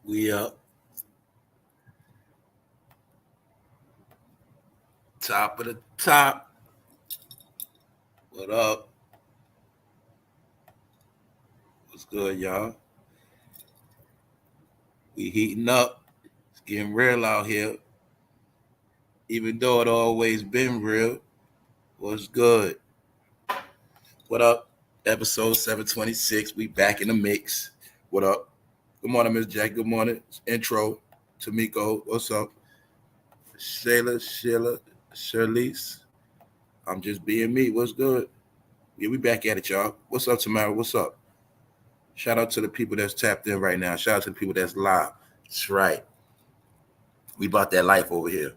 We up. Top of the top. What up? What's good, y'all? We heating up. It's getting real out here. Even though it always been real. What's good? What up? Episode 726. We back in the mix. What up? Good morning, Miss Jack. Good morning. Intro. Tamiko. What's up? Sheila, Shirley's. I'm just being me. What's good? Yeah, we back at it, y'all. What's up, Tamara? What's up? Shout out to the people that's tapped in right now. Shout out to the people that's live. That's right. We bought that life over here.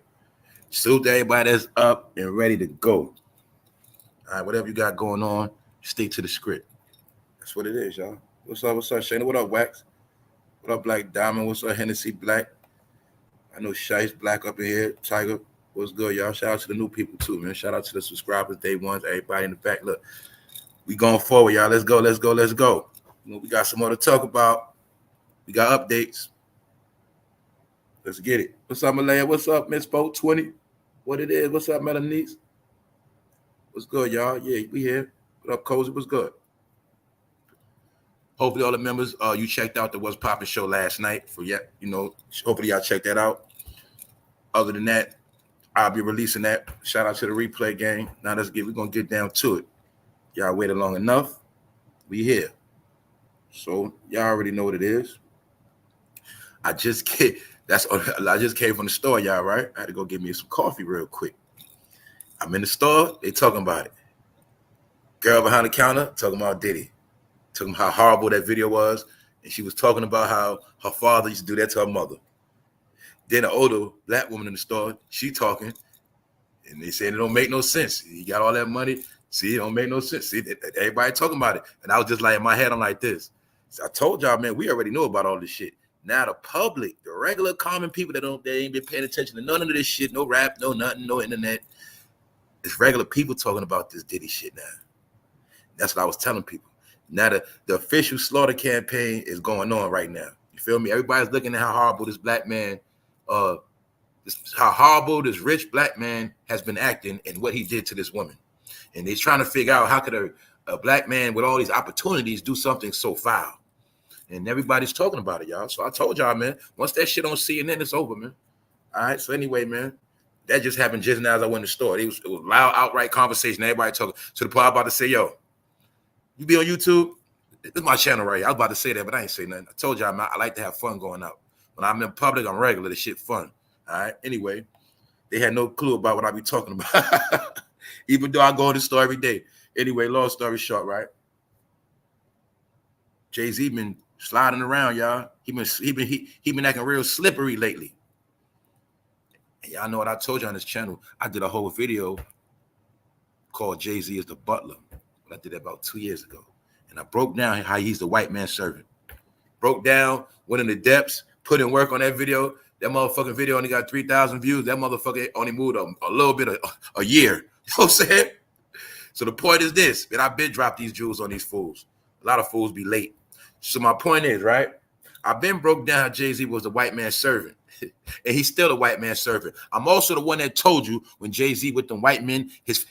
Salute to everybody that's up and ready to go. All right, whatever you got going on, stick to the script. That's what it is, y'all. What's up, Shayna? What up, Wax? What up, Black Diamond? What's up, Hennessy Black? I know Shice Black up in here. Tiger, what's good, y'all? Shout out to the new people, too, man. Shout out to the subscribers, day ones, everybody in the back. Look, we going forward, y'all. Let's go. You know, we got some more to talk about. We got updates. Let's get it. What's up, Malaya? What's up, Miss Boat 20? What it is? What's up, Melanice? What's good, y'all? Yeah, we here. What up, Cozy? What's good? Hopefully all the members, you checked out the What's Poppin' show last night. Hopefully y'all checked that out. Other than that, I'll be releasing that. Shout out to the replay gang. Now we're gonna get down to it. Y'all waited long enough. We here. So y'all already know what it is. I just came from the store, y'all, right? I had to go get me some coffee real quick. I'm in the store, they talking about it. Girl behind the counter talking about Diddy. Talking about how horrible that video was. And she was talking about how her father used to do that to her mother. Then an older black woman in the store, she talking, and they saying it don't make no sense. You got all that money. See, it don't make no sense. See, everybody talking about it. And I was just like, in my head, I'm like this. So I told y'all, man, we already know about all this shit. Now the public, the regular common people they ain't been paying attention to none of this shit, no rap, no nothing, no internet. It's regular people talking about this Diddy shit now. That's what I was telling people. Now the official slaughter campaign is going on right now. You feel me? Everybody's looking at how horrible this black man, how horrible this rich black man has been acting and what he did to this woman. And they're trying to figure out how could a black man with all these opportunities do something so foul. And everybody's talking about it, y'all. So I told y'all, man, once that shit on CNN, it's over, man. All right. So anyway, man, that just happened just now as I went in the store. It was loud, outright conversation. Everybody talking to the point I'm about to say, yo, you be on YouTube? This is my channel right here. I was about to say that, but I ain't say nothing. I told y'all, I like to have fun going out. When I'm in public, I'm regular. The shit fun. All right. Anyway, they had no clue about what I be talking about. Even though I go in the store every day. Anyway, long story short, right? Jay-Z been sliding around, y'all. He been acting real slippery lately. And y'all know what I told you on this channel. I did a whole video called Jay-Z is the Butler. I did that about 2 years ago. And I broke down how he's the white man's servant. Broke down, went in the depths, put in work on that video. That motherfucking video only got 3,000 views. That motherfucker only moved a little bit a year. You know what I'm saying? So the point is this, and I've been dropped these jewels on these fools. A lot of fools be late. So my point is, right? I've been broke down how Jay-Z was the white man's servant. And he's still a white man's servant. I'm also the one that told you when Jay-Z with the white men, his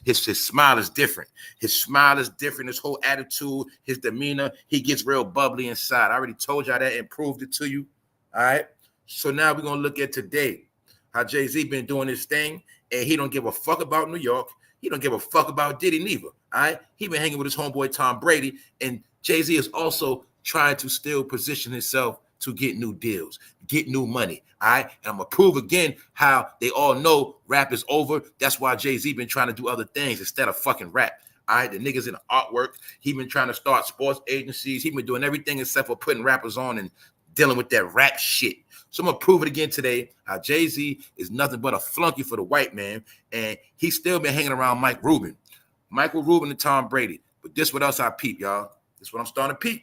smile is different. His smile is different. His whole attitude, his demeanor, he gets real bubbly inside. I already told y'all that and proved it to you. All right. So now we're going to look at today how Jay-Z been doing his thing, and he don't give a fuck about New York. He don't give a fuck about Diddy neither. All right. He been hanging with his homeboy Tom Brady, and Jay-Z is also trying to still position himself to get new deals, get new money. All right. And I'm going to prove again how they all know rap is over. That's why Jay-Z been trying to do other things instead of fucking rap. All right. The niggas in the artwork. He been trying to start sports agencies. He been doing everything except for putting rappers on and dealing with that rap shit. So I'm going to prove it again today how Jay-Z is nothing but a flunky for the white man. And he's still been hanging around Mike Rubin. Michael Rubin and Tom Brady. But this what else I peep, y'all. This what I'm starting to peep.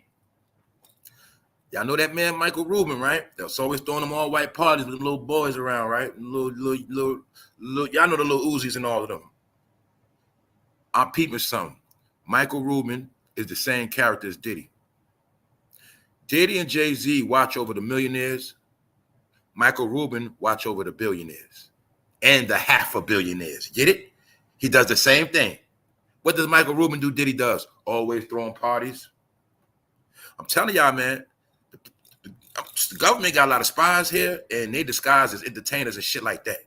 Y'all know that man, Michael Rubin, right? That's always throwing them all white parties with little boys around, right? Little, y'all know the little Uzis and all of them. I'm peeping something. Michael Rubin is the same character as Diddy. Diddy and Jay-Z watch over the millionaires Michael Rubin watch over the billionaires and the half a billionaires. Get it? He does the same thing. What does Michael Rubin do? Diddy does always throwing parties. I'm telling y'all, man, the government got a lot of spies here, and they disguise as entertainers and shit like that.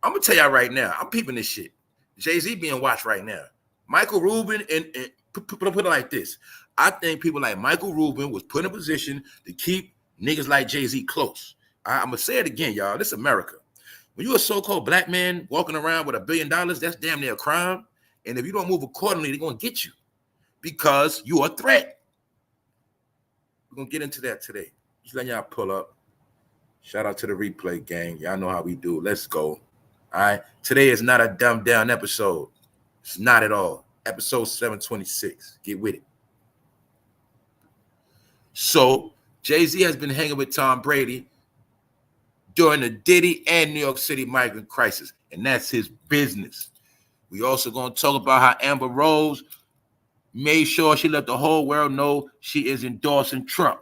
I'm gonna tell y'all right now, I'm peeping this shit. Jay-Z being watched right now. Michael Rubin, and put it like this. I think people like Michael Rubin was put in a position to keep niggas like Jay-Z close. I'm gonna say it again, y'all. This is America. When you're a so-called black man walking around with $1 billion, that's damn near a crime. And if you don't move accordingly, they're gonna get you because you're a threat. We're gonna get into that today. Just letting y'all pull up. Shout out to the replay gang. Y'all know how we do. Let's go. All right. Today is not a dumbed down episode. It's not at all. Episode 726. Get with it. So Jay-Z has been hanging with Tom Brady during the Diddy and New York City migrant crisis, and that's his business. We also going to talk about how Amber Rose made sure she let the whole world know she is endorsing Trump.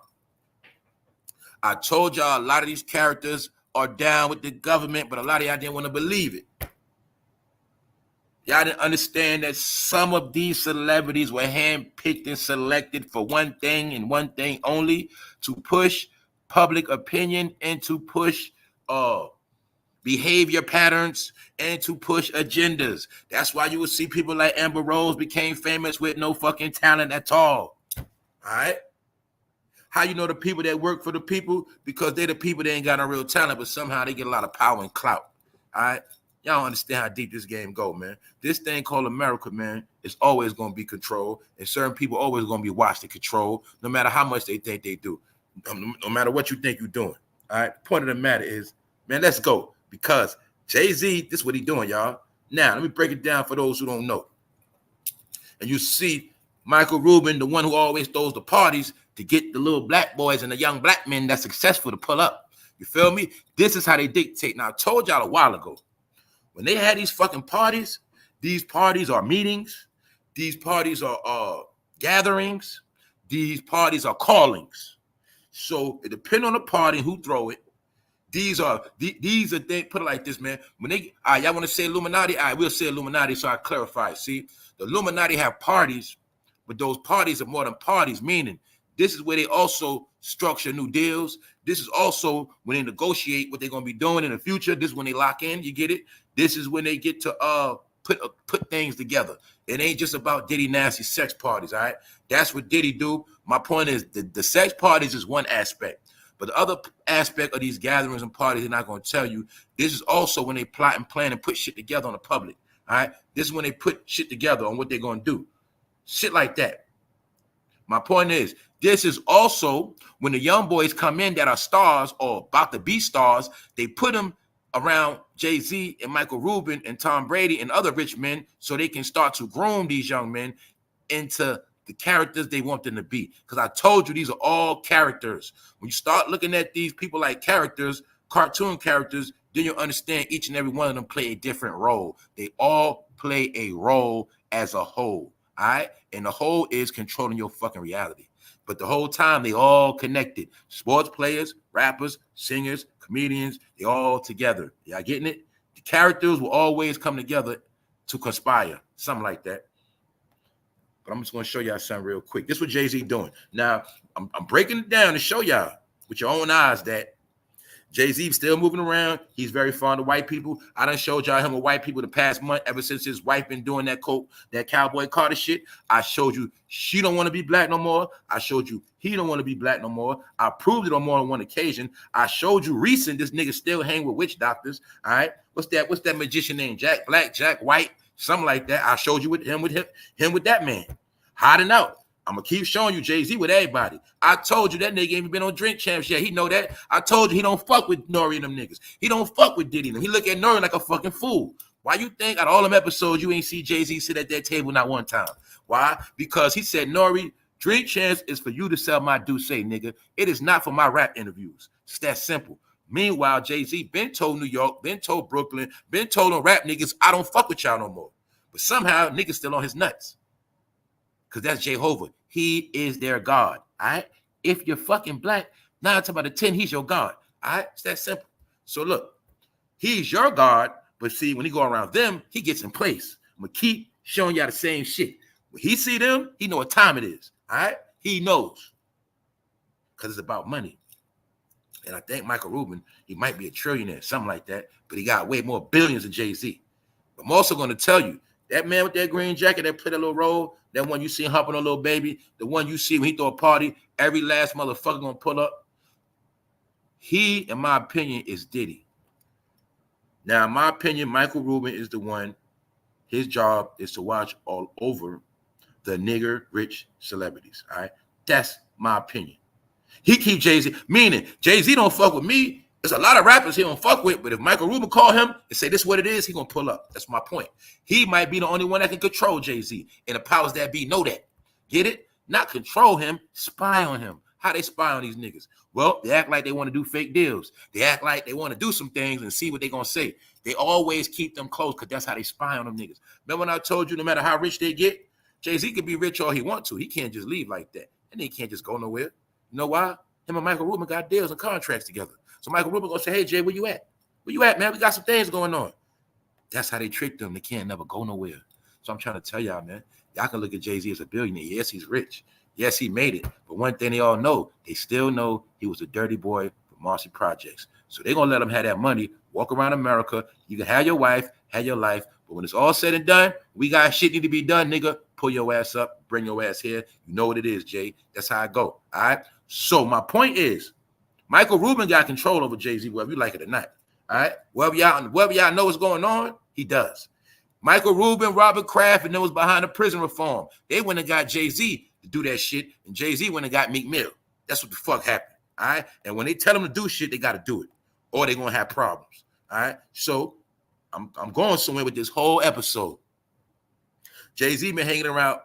I told y'all a lot of these characters are down with the government, but a lot of y'all didn't want to believe it. Y'all didn't understand that some of these celebrities were handpicked and selected for one thing and one thing only, to push public opinion and to push behavior patterns and to push agendas. That's why you will see people like Amber Rose became famous with no fucking talent at all. All right? How you know the people that work for the people? Because they're the people that ain't got no real talent, but somehow they get a lot of power and clout. All right? Y'all don't understand how deep this game go, man. This thing called America, man, is always going to be controlled, and certain people always going to be watched and controlled, no matter how much they think they do, no matter what you think you're doing. All right? The point of the matter is, man, let's go. Because Jay-Z, this is what he doing, y'all. Now, let me break it down for those who don't know. And you see Michael Rubin, the one who always throws the parties to get the little black boys and the young black men that's successful to pull up. You feel me? This is how they dictate. Now, I told y'all a while ago, when they had these fucking parties, these parties are meetings, these parties are gatherings, these parties are callings. So it depends on the party who throw it. These are things, put it like this, man. When they y'all want to say Illuminati, we'll say Illuminati, so I clarify. See, the Illuminati have parties, but those parties are more than parties, meaning this is where they also structure new deals. This is also when they negotiate what they're gonna be doing in the future. This is when they lock in, you get it? This is when they get to put things together. It ain't just about Diddy nasty sex parties, all right? That's what Diddy do. My point is the sex parties is one aspect. But the other aspect of these gatherings and parties, they're not going to tell you, this is also when they plot and plan and put shit together on the public. All right? This is when they put shit together on what they're going to do. Shit like that. My point is, this is also when the young boys come in that are stars or about to be stars, they put them around Jay-Z and Michael Rubin and Tom Brady and other rich men so they can start to groom these young men into the characters they want them to be. Because I told you, these are all characters. When you start looking at these people like characters, cartoon characters, then you'll understand each and every one of them play a different role. They all play a role as a whole, all right? And the whole is controlling your fucking reality. But the whole time, they all connected. Sports players, rappers, singers, comedians, they all together. Y'all getting it? The characters will always come together to conspire, something like that. But I'm just going to show y'all something real quick. This is what Jay-Z doing. Now, I'm breaking it down to show y'all with your own eyes that Jay-Z still moving around. He's very fond of white people. I done showed y'all him with white people the past month, ever since his wife been doing that Cowboy Carter shit. I showed you she don't want to be black no more. I showed you he don't want to be black no more. I proved it on more than one occasion. I showed you recent this nigga still hang with witch doctors. All right. What's that magician name? Jack Black, Jack White, something like that. I showed you with him with that man. Hiding out. I'm going to keep showing you Jay-Z with everybody. I told you that nigga ain't even been on Drink Champs yet. He know that. I told you he don't fuck with Nori and them niggas. He don't fuck with Diddy and them. He look at Nori like a fucking fool. Why you think out of all them episodes you ain't see Jay-Z sit at that table not one time? Why? Because he said, Nori, Drink Champs is for you to sell my Douce, nigga. It is not for my rap interviews. It's that simple. Meanwhile, Jay-Z been told New York, been told Brooklyn, been told on rap niggas, I don't fuck with y'all no more. But somehow niggas still on his nuts. Because that's Jehovah. He is their God. All right? If you're fucking black, 9 times out of 10, he's your God. All right, it's that simple. So look, he's your God, but see, when he go around them, he gets in place. I'm gonna keep showing y'all the same shit. When he see them, he know what time it is. All right, he knows, because it's about money. And I think Michael Rubin, he might be a trillionaire, something like that, but he got way more billions than Jay-Z. But I'm also going to tell you, that man with that green jacket that played a little role, that one you see humping on a little baby, the one you see when he throw a party, every last motherfucker going to pull up. He, in my opinion, is Diddy. Now, in my opinion, Michael Rubin is the one, his job is to watch all over the nigger rich celebrities, all right? That's my opinion. He keep Jay-Z, meaning Jay-Z don't fuck with me. There's a lot of rappers he don't fuck with, but if Michael Rubin call him and say this is what it is, he gonna pull up. That's my point. He might be the only one that can control Jay-Z, and the powers that be know that. Get it? Not control him, spy on him. How they spy on these niggas? Well, they act like they want to do fake deals. They act like they want to do some things and see what they gonna say. They always keep them close because that's how they spy on them niggas. Remember when I told you no matter how rich they get, Jay-Z could be rich all he want to. He can't just leave like that. And he can't just go nowhere. You know why? Him and Michael Rubin got deals and contracts together. So Michael Rubin gonna say, hey, Jay, where you at? Where you at, man? We got some things going on. That's how they trick them. They can't never go nowhere. So I'm trying to tell y'all, man, y'all can look at Jay-Z as a billionaire. Yes, he's rich. Yes, he made it. But one thing they all know, they still know he was a dirty boy for Marcy Projects. So they're gonna let him have that money, walk around America. You can have your wife, have your life. But when it's all said and done, we got shit need to be done, nigga. Pull your ass up, bring your ass here. You know what it is, Jay. That's how I go. All right. So my point is, Michael Rubin got control over Jay-Z, whether you like it or not. All right. Whether y'all know what's going on, he does. Michael Rubin, Robert Kraft, and those behind the prison reform. They went and got Jay-Z to do that shit, and Jay-Z went and got Meek Mill. That's what the fuck happened. All right. And when they tell them to do shit, they got to do it, or they're gonna have problems. All right. So I'm going somewhere with this whole episode. Jay-Z been hanging around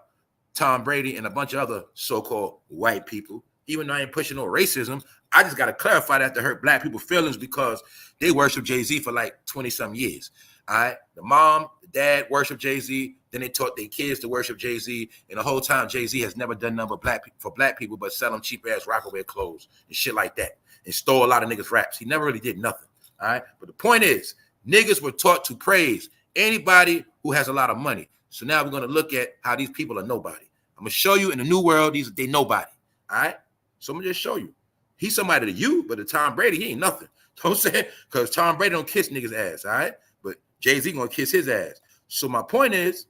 Tom Brady and a bunch of other so-called white people. Even though I ain't pushing no racism, I just got to clarify that to hurt black people's feelings because they worship Jay-Z for like 20-some years. All right? The mom, the dad worship Jay-Z. Then they taught their kids to worship Jay-Z. And the whole time, Jay-Z has never done nothing for black people but sell them cheap-ass Rockaway clothes and shit like that and stole a lot of niggas' raps. He never really did nothing. All right? But the point is, niggas were taught to praise anybody who has a lot of money. So now we're going to look at how these people are nobody. I'm going to show you in the new world, they nobody. All right? So I'm going to just show you. He's somebody to you, but to Tom Brady, he ain't nothing. You know what I'm saying? Because Tom Brady don't kiss niggas' ass, all right? But Jay-Z going to kiss his ass. So my point is,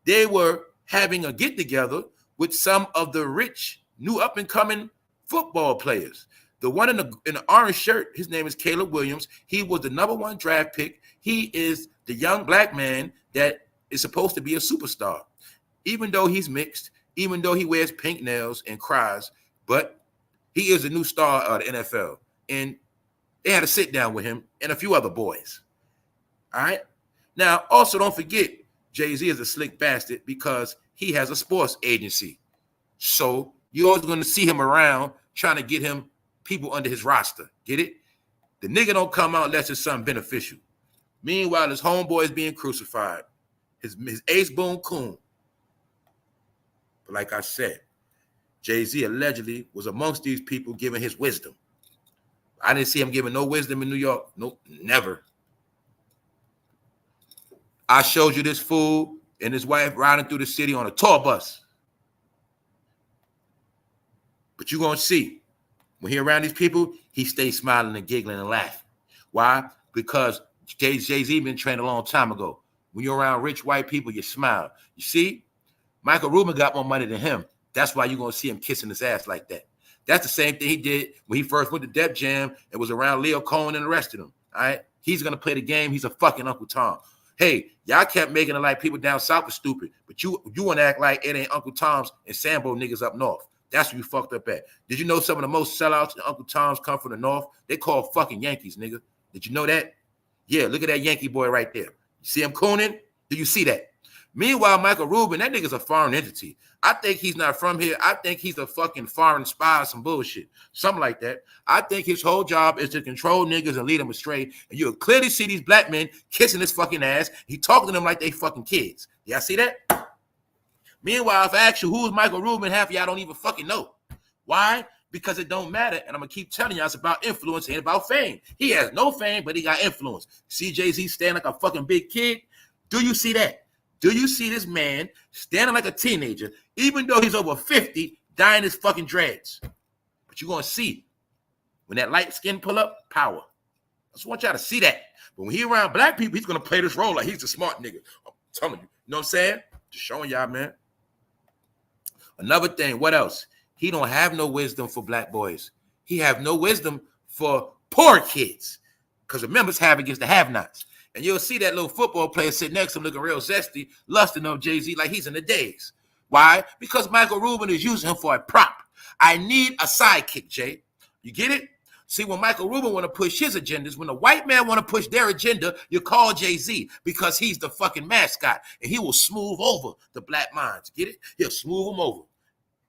they were having a get-together with some of the rich, new up-and-coming football players. The one in the orange shirt, his name is Caleb Williams. He was the #1 draft pick. He is the young black man that is supposed to be a superstar. Even though he's mixed, even though he wears pink nails and cries, but he is a new star of the NFL. And they had a sit down with him and a few other boys. All right? Now, also don't forget, Jay-Z is a slick bastard because he has a sports agency. So you're always going to see him around trying to get him people under his roster. Get it? The nigga don't come out unless it's something beneficial. Meanwhile, his homeboy is being crucified. His ace boon coon. But like I said, Jay-Z allegedly was amongst these people giving his wisdom. I didn't see him giving no wisdom in New York. Nope, never. I showed you this fool and his wife riding through the city on a tour bus. But you're going to see, when he around these people, he stays smiling and giggling and laughing. Why? Because Jay-Z been trained a long time ago. When you're around rich white people, you smile. You see, Michael Rubin got more money than him. That's why you're going to see him kissing his ass like that. That's the same thing he did when he first went to Def Jam and was around Leo Cohen and the rest of them. All right? He's going to play the game. He's a fucking Uncle Tom. Hey, y'all kept making it like people down south are stupid, but you want to act like it ain't Uncle Tom's and Sambo niggas up north. That's where you fucked up at. Did you know some of the most sellouts in Uncle Tom's come from the north? They call fucking Yankees, nigga. Did you know that? Yeah, look at that Yankee boy right there. You see him cooning? Do you see that? Meanwhile, Michael Rubin, that nigga's a foreign entity. I think he's not from here. I think he's a fucking foreign spy or some bullshit. Something like that. I think his whole job is to control niggas and lead them astray. And you'll clearly see these black men kissing his fucking ass. He talking to them like they fucking kids. Y'all see that? Meanwhile, if I ask you who is Michael Rubin, half of y'all don't even fucking know. Why? because it don't matter. And I'm going to keep telling y'all it's about influence and about fame. He has no fame, but he got influence. See Jay-Z standing like a fucking big kid? Do you see that? Do you see this man standing like a teenager, even though he's over 50, dyeing his fucking dreads? But you're going to see when that light skin pull up, power. I just want y'all to see that. But when he around black people, he's going to play this role like he's a smart nigga. I'm telling you. You know what I'm saying? Just showing y'all, man. Another thing, what else? He don't have no wisdom for black boys. He have no wisdom for poor kids. Because remember, it's have against the have-nots. And you'll see that little football player sitting next to him looking real zesty, lusting on Jay-Z like he's in the days. Why? Because Michael Rubin is using him for a prop. I need a sidekick, Jay. You get it? See, when Michael Rubin want to push his agendas, when the white man want to push their agenda, you call Jay-Z because he's the fucking mascot. And he will smooth over the black minds. Get it? He'll smooth them over.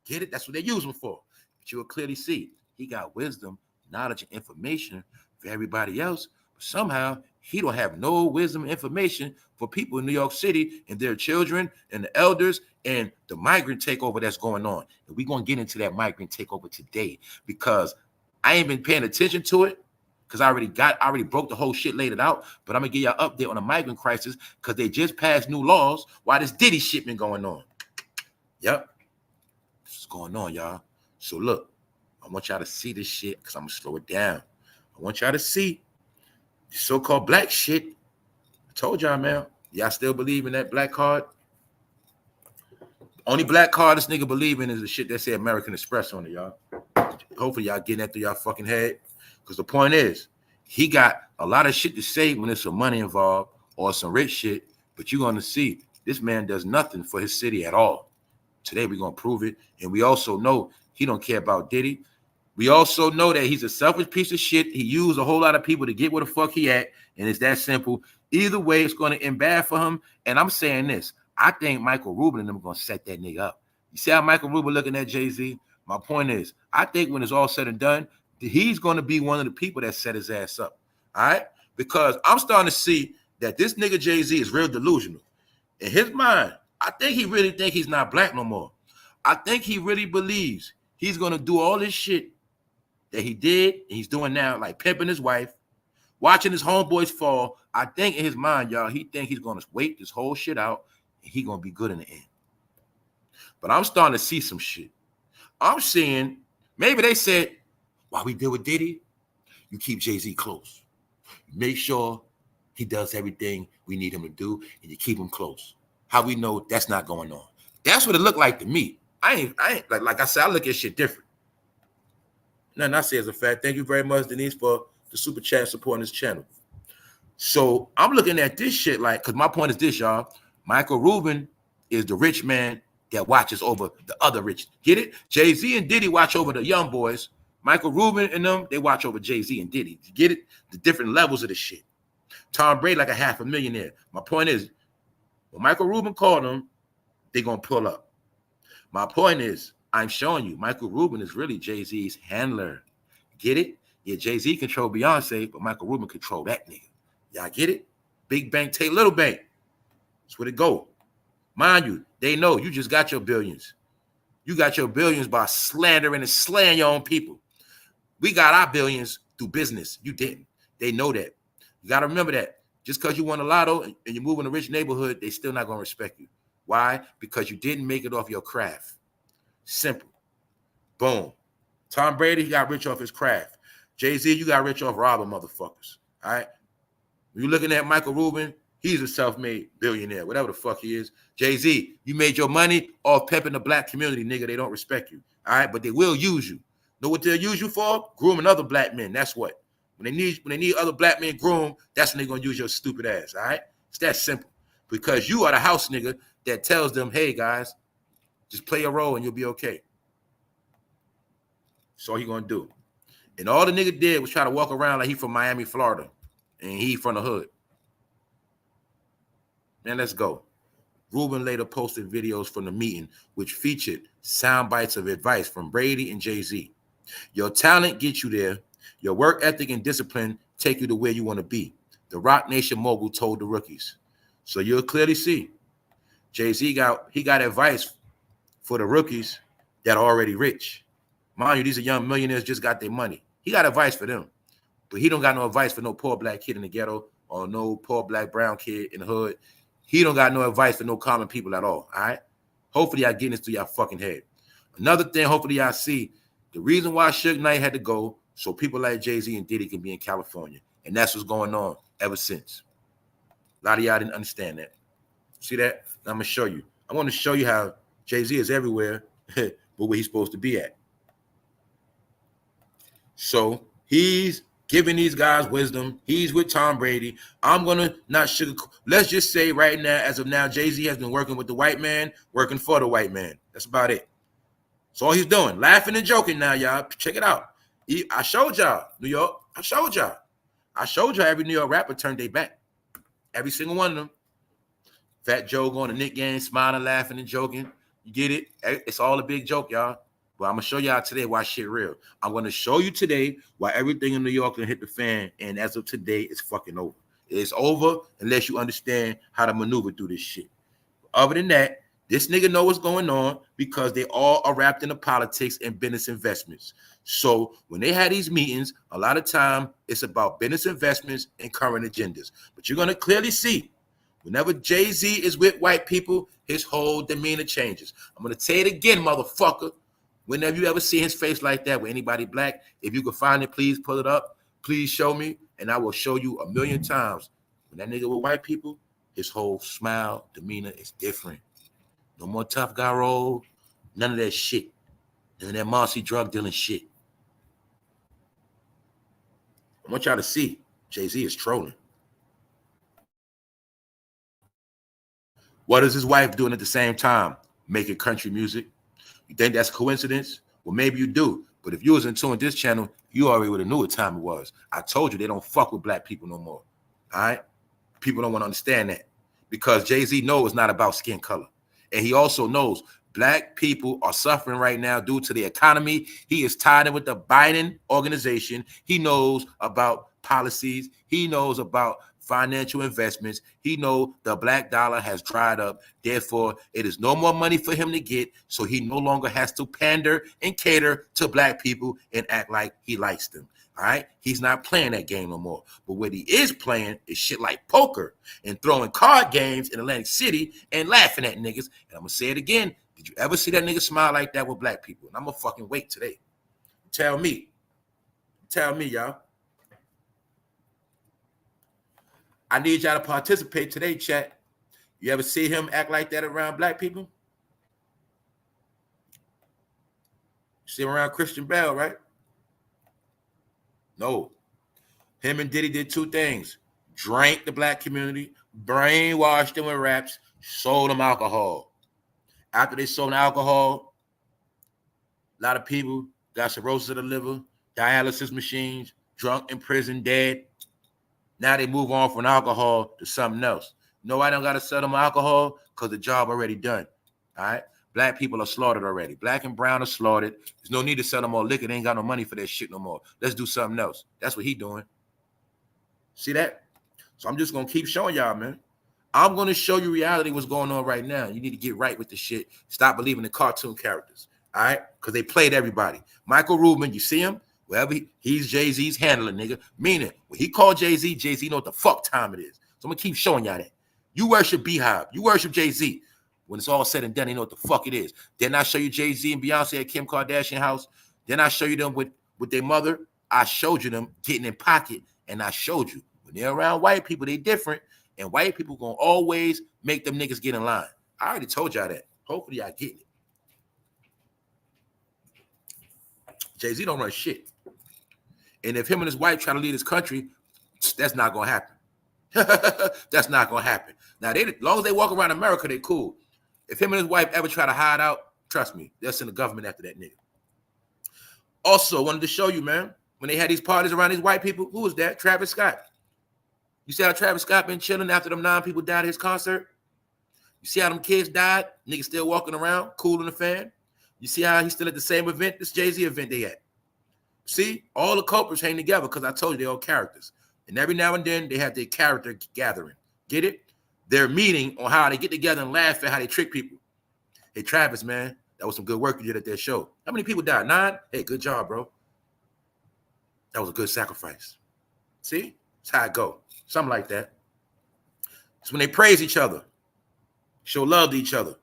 Get it? That's what they use him for. But you will clearly see he got wisdom, knowledge, and information for everybody else. But somehow, he don't have no wisdom and information for people in New York City and their children and the elders and the migrant takeover that's going on. And we're going to get into that migrant takeover today because I ain't been paying attention to it because I already broke the whole shit, laid it out. But I'm going to give y'all an update on the migrant crisis because they just passed new laws while this DIDDY shit been going on. Yep. This is going on, y'all. So look, I want y'all to see this shit because I'm going to slow it down. I want y'all to see the so-called black shit. I told y'all, man. Y'all still believe in that black card? Only black card this nigga believe in is the shit that say American Express on it, y'all. Hopefully y'all getting that through y'all fucking head. Because the point is, he got a lot of shit to say when there's some money involved or some rich shit, but you're going to see this man does nothing for his city at all. Today we're going to prove it. And we also know he don't care about Diddy. We also know that he's a selfish piece of shit. He used a whole lot of people to get where the fuck he at. And it's that simple. Either way, it's going to end bad for him. And I'm saying this. I think Michael Rubin and them are going to set that nigga up. You see how Michael Rubin looking at Jay-Z? My point is, I think when it's all said and done, he's going to be one of the people that set his ass up. All right? Because I'm starting to see that this nigga Jay-Z is real delusional. In his mind, I think he really think he's not black no more. I think he really believes he's going to do all this shit that he did and he's doing now, like pimping his wife, watching his homeboys fall. I think in his mind, y'all, he think he's going to wait this whole shit out and he going to be good in the end. But I'm starting to see some shit. I'm seeing, maybe they said, while we deal with Diddy, you keep Jay-Z close. Make sure he does everything we need him to do, and you keep him close. How we know that's not going on? That's what it looked like to me. I ain't like I said, I look at shit different. Nothing I say is a fact. Thank you very much, Denise, for the super chat supporting this channel. So I'm looking at this shit like, because my point is this, y'all. Michael Rubin is the rich man that watches over the other rich. Get it? Jay-Z and Diddy watch over the young boys. Michael Rubin and them, they watch over Jay-Z and Diddy. You get it? The different levels of the shit. Tom Brady like a $500,000. My point is, when Michael Rubin called them, they're going to pull up. My point is, I'm showing you, Michael Rubin is really Jay-Z's handler. Get it? Yeah, Jay-Z control Beyonce, but Michael Rubin control that nigga. Y'all get it? Big bank take little bank. That's where it go. Mind you, they know you just got your billions. You got your billions by slandering and slaying your own people. We got our billions through business. You didn't. They know that. You got to remember that. Just because you won a lotto and you move in a rich neighborhood, they still not going to respect you. Why? Because you didn't make it off your craft. Simple. Boom. Tom Brady, he got rich off his craft. Jay-Z, you got rich off robbing motherfuckers. All right? When you're looking at Michael Rubin, he's a self-made billionaire, whatever the fuck he is. Jay-Z, you made your money off pimping the black community, nigga. They don't respect you. All right? But they will use you. Know what they'll use you for? Grooming other black men. That's what. When they need other black men groomed, that's when they're going to use your stupid ass. All right? It's that simple. Because you are the house nigga that tells them, hey, guys, just play your role and you'll be okay. That's all he going to do. And all the nigga did was try to walk around like he from Miami, Florida. And he from the hood. Man, let's go. Rubin later posted videos from the meeting, which featured sound bites of advice from Brady and Jay-Z. Your talent gets you there. Your work ethic and discipline take you to where you want to be. The Rock Nation mogul told the rookies. So you'll clearly see Jay-Z got advice for the rookies that are already rich. Mind you, these are young millionaires just got their money. He got advice for them, but he don't got no advice for no poor black kid in the ghetto or no poor black brown kid in the hood. He don't got no advice for no common people at all. All right. Hopefully, y'all getting this through y'all fucking head. Another thing, hopefully, y'all see the reason why Suge Knight had to go so people like Jay-Z and Diddy can be in California, and that's what's going on ever since. A lot of y'all didn't understand that. See that? I'm gonna show you. I want to show you how Jay-Z is everywhere, but where he's supposed to be at. So he's giving these guys wisdom. He's with Tom Brady. I'm gonna not sugarcoat. Let's just say right now, as of now, Jay-Z has been working with the white man, working for the white man. That's about it. That's all he's doing. Laughing and joking now, y'all. Check it out. I showed y'all, New York. I showed y'all every New York rapper turned their back. Every single one of them. Fat Joe going to Nick game, smiling, laughing, and joking. You get it? It's all a big joke, y'all. But I'm going to show y'all today why shit real. I'm going to show you today why everything in New York can hit the fan. And as of today, it's fucking over. It's over unless you understand how to maneuver through this shit. Other than that, this nigga know what's going on because they all are wrapped into politics and business investments. So when they had these meetings, a lot of time it's about business investments and current agendas. But you're going to clearly see whenever Jay-Z is with white people, his whole demeanor changes. I'm going to say it again, motherfucker. Whenever you ever see his face like that with anybody black, if you can find it, please pull it up. Please show me, and I will show you a million times. When that nigga with white people, his whole smile, demeanor is different. No more tough guy role, none of that shit. None of that Marcy drug dealing shit. I want y'all to see Jay-Z is trolling. What is his wife doing at the same time? Making country music. You think that's a coincidence? Well, maybe you do. But if you was in tune with this channel, you already would have knew what time it was. I told you they don't fuck with black people no more. All right? People don't want to understand that. Because Jay-Z knows it's not about skin color. And he also knows black people are suffering right now due to the economy. He is tied in with the Biden organization. He knows about policies. He knows about financial investments. He knows the black dollar has dried up. Therefore, it is no more money for him to get. So he no longer has to pander and cater to black people and act like he likes them. All right. He's not playing that game no more. But what he is playing is shit like poker and throwing card games in Atlantic City and laughing at niggas. And I'm going to say it again. Did you ever see that nigga smile like that with black people? And I'm going to fucking wait today. Tell me. Tell me, y'all. I need y'all to participate today, chat. You ever see him act like that around black people? You see him around Christian Bale, right? No. Him and Diddy did two things. Drank the black community, brainwashed them with raps, sold them alcohol. After they sold alcohol, a lot of people got cirrhosis of the liver, dialysis machines, drunk in prison, dead. Now they move on from alcohol to something else. No, I don't got to sell them alcohol because the job already done. All right? Black people are slaughtered already. Black and brown are slaughtered. There's no need to sell them more liquor. They ain't got no money for that shit no more. Let's do something else. That's what he doing. See that? So I'm just going to keep showing y'all, man. I'm going to show you reality what's going on right now. You need to get right with the shit. Stop believing in cartoon characters. All right? Because they played everybody. Michael Rubin, you see him? Wherever he's Jay-Z's handler, nigga. Meaning, when he called Jay-Z, Jay-Z know what the fuck time it is. So I'm going to keep showing y'all that. You worship Beehive. You worship Jay-Z. When it's all said and done, they know what the fuck it is. Then I show you Jay-Z and Beyonce at Kim Kardashian house. Then I show you them with their mother. I showed you them getting in pocket. And I showed you, when they're around white people, they different. And white people going to always make them niggas get in line. I already told y'all that. Hopefully y'all get it. Jay-Z don't run shit. And if him and his wife try to lead his country, that's not going to happen. That's not going to happen. Now, as long as they walk around America, they cool. If him and his wife ever try to hide out, trust me, they'll send the government after that nigga. Also, wanted to show you, man, when they had these parties around these white people, who was that? Travis Scott. You see how Travis Scott been chilling after them 9 people died at his concert? You see how them kids died? Niggas still walking around, cooling the fan. You see how he's still at the same event? This Jay-Z event they at. See, all the culprits hang together because I told you they're all characters. And every now and then they have their character gathering. Get it? They're meeting on how they get together and laugh at how they trick people. Hey, Travis, man, That was some good work you did at that show. How many people died? 9? Hey, good job, bro. That was a good sacrifice. See? That's how it go. Something like that. It's when they praise each other, show love to each other,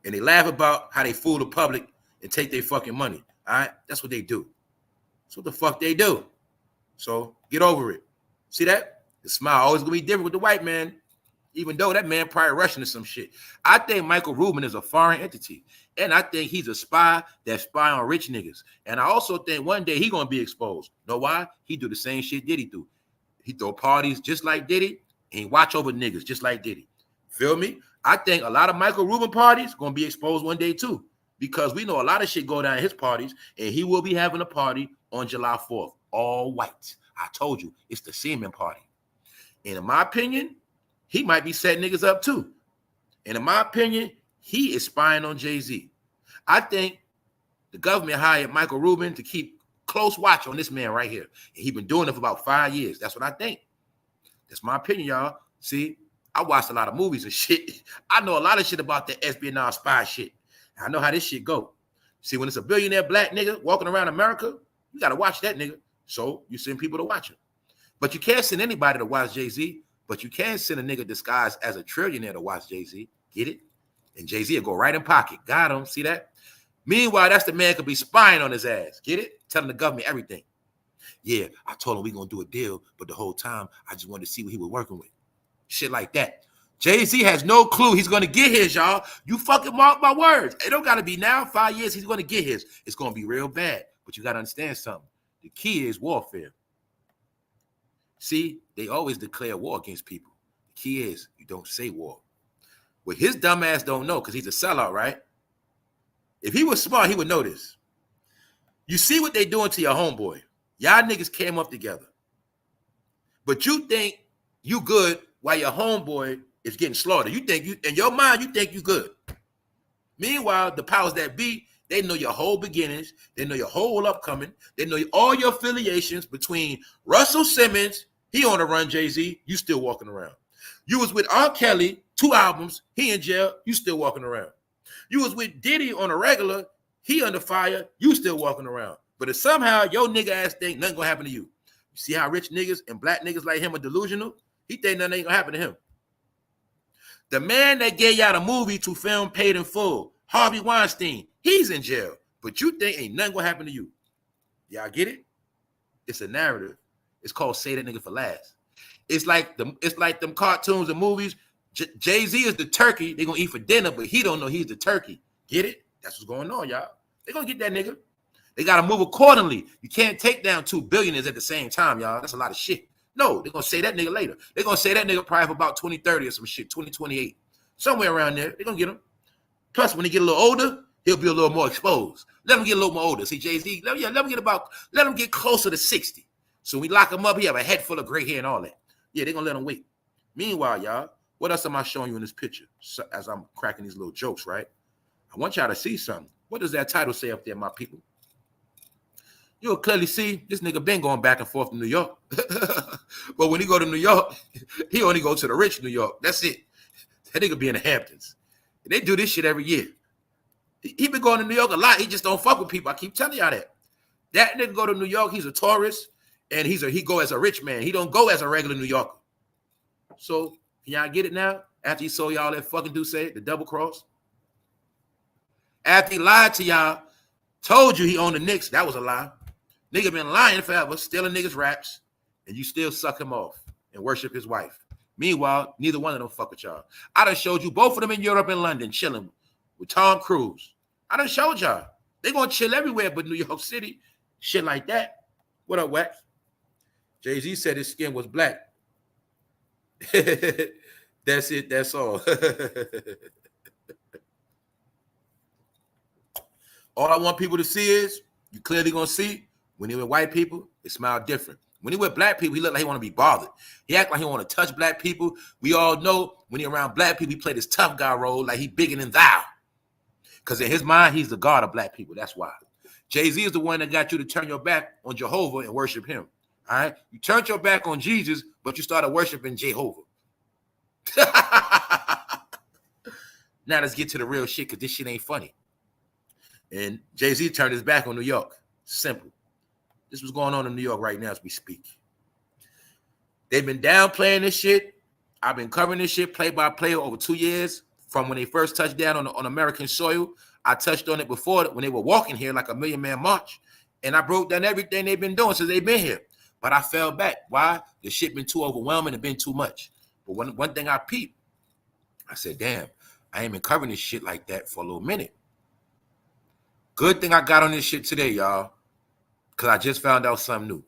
and they laugh about how they fool the public and take their fucking money. All right? That's what they do. That's what the fuck they do. So get over it. See that? The smile always gonna be different with the white man, even though that man probably Russian or some shit. I think Michael Rubin is a foreign entity, and I think he's a spy that spy on rich niggas. And I also think one day he gonna be exposed. Know why? He do the same shit Diddy do. He throw parties just like Diddy, and he watch over niggas just like Diddy. Feel me? I think a lot of Michael Rubin parties gonna be exposed one day too, because we know a lot of shit go down at his parties, and he will be having a party on July 4th, all white. I told you, it's the semen party. And in my opinion, he might be setting niggas up too. And in my opinion, he is spying on Jay-Z. I think the government hired Michael Rubin to keep close watch on this man right here. And he's been doing it for about 5 years. That's what I think. That's my opinion, y'all. See, I watched a lot of movies and shit. I know a lot of shit about the espionage spy shit. I know how this shit go. See, when it's a billionaire black nigga walking around America, you got to watch that nigga. So you send people to watch him. But you can't send anybody to watch Jay-Z, but you can send a nigga disguised as a trillionaire to watch Jay-Z. Get it? And Jay-Z will go right in pocket. Got him. See that? Meanwhile, that's the man could be spying on his ass. Get it? Telling the government everything. Yeah, I told him we going to do a deal, but the whole time, I just wanted to see what he was working with. Shit like that. Jay-Z has no clue he's going to get his, y'all. You fucking mark my words. It don't got to be now. 5 years, he's going to get his. It's going to be real bad. But you got to understand something. The key is warfare. See, they always declare war against people. The key is you don't say war. What his dumb ass don't know, because he's a sellout, right? If he was smart, he would know this. You see what they doing to your homeboy. Y'all niggas came up together. But you think you good while your homeboy is getting slaughtered. You think you, in your mind, you think you good. Meanwhile, the powers that be, they know your whole beginnings. They know your whole upcoming. They know all your affiliations between Russell Simmons, he on the run, Jay-Z, you still walking around. You was with R. Kelly, 2 albums, he in jail, you still walking around. You was with Diddy on a regular, he under fire, you still walking around. But if somehow your nigga ass think nothing gonna happen to you. You see how rich niggas and black niggas like him are delusional? He think nothing ain't gonna happen to him. The man that gave y'all the movie to film Paid in Full, Harvey Weinstein, he's in jail. But you think ain't nothing gonna happen to you. Y'all get it? It's a narrative. It's called Say That Nigga for Last. It's like them cartoons and movies. Jay-Z is the turkey they're gonna eat for dinner, but he don't know he's the turkey. Get it? That's what's going on, y'all. They're gonna get that nigga. They gotta move accordingly. You can't take down 2 billionaires at the same time, y'all. That's a lot of shit. No, they're gonna say that nigga later. They're gonna say that nigga probably for about 2030 or some shit, 2028. Somewhere around there. They're gonna get him. Plus, when he get a little older, he'll be a little more exposed. Let him get a little more older. See, Jay-Z, let him get closer to 60. So when we lock him up, he have a head full of gray hair and all that. Yeah, they're gonna let him wait. Meanwhile, y'all, what else am I showing you in this picture? So, as I'm cracking these little jokes, right? I want y'all to see something. What does that title say up there, my people? You'll clearly see this nigga been going back and forth to New York. But when he go to New York, he only go to the rich New York. That's it. That nigga be in the Hamptons. And they do this shit every year. He been going to New York a lot. He just don't fuck with people. I keep telling y'all that. That nigga go to New York, he's a tourist, and he go as a rich man. He don't go as a regular New Yorker. So, can y'all get it now? After he sold y'all that fucking do say the double cross? After he lied to y'all, told you he owned the Knicks, that was a lie. Nigga been lying forever, stealing niggas' raps, and you still suck him off and worship his wife. Meanwhile, neither one of them fuck with y'all. I done showed you both of them in Europe and London chilling with Tom Cruise. I done showed y'all. They gonna chill everywhere but New York City. Shit like that. What up, Wax? Jay-Z said his skin was black. That's it. That's all. All I want people to see is, you clearly gonna see, when he with white people, it smile different. When he with black people, he look like he want to be bothered. He act like he want to touch black people. We all know when he around black people, he play this tough guy role like he bigger than thou. Because in his mind, he's the God of black people. That's why. Jay-Z is the one that got you to turn your back on Jehovah and worship him. All right? You turned your back on Jesus, but you started worshiping Jehovah. Now let's get to the real shit, because this shit ain't funny. And Jay-Z turned his back on New York. Simple. This was going on in New York right now as we speak. They've been downplaying this shit. I've been covering this shit play by play over 2 years from when they first touched down on American soil. I touched on it before when they were walking here like a Million Man March. And I broke down everything they've been doing since they've been here. But I fell back. Why? The shit been too overwhelming and been too much. But one thing I peeped, I said, damn, I ain't been covering this shit like that for a little minute. Good thing I got on this shit today, y'all, because I just found out something new.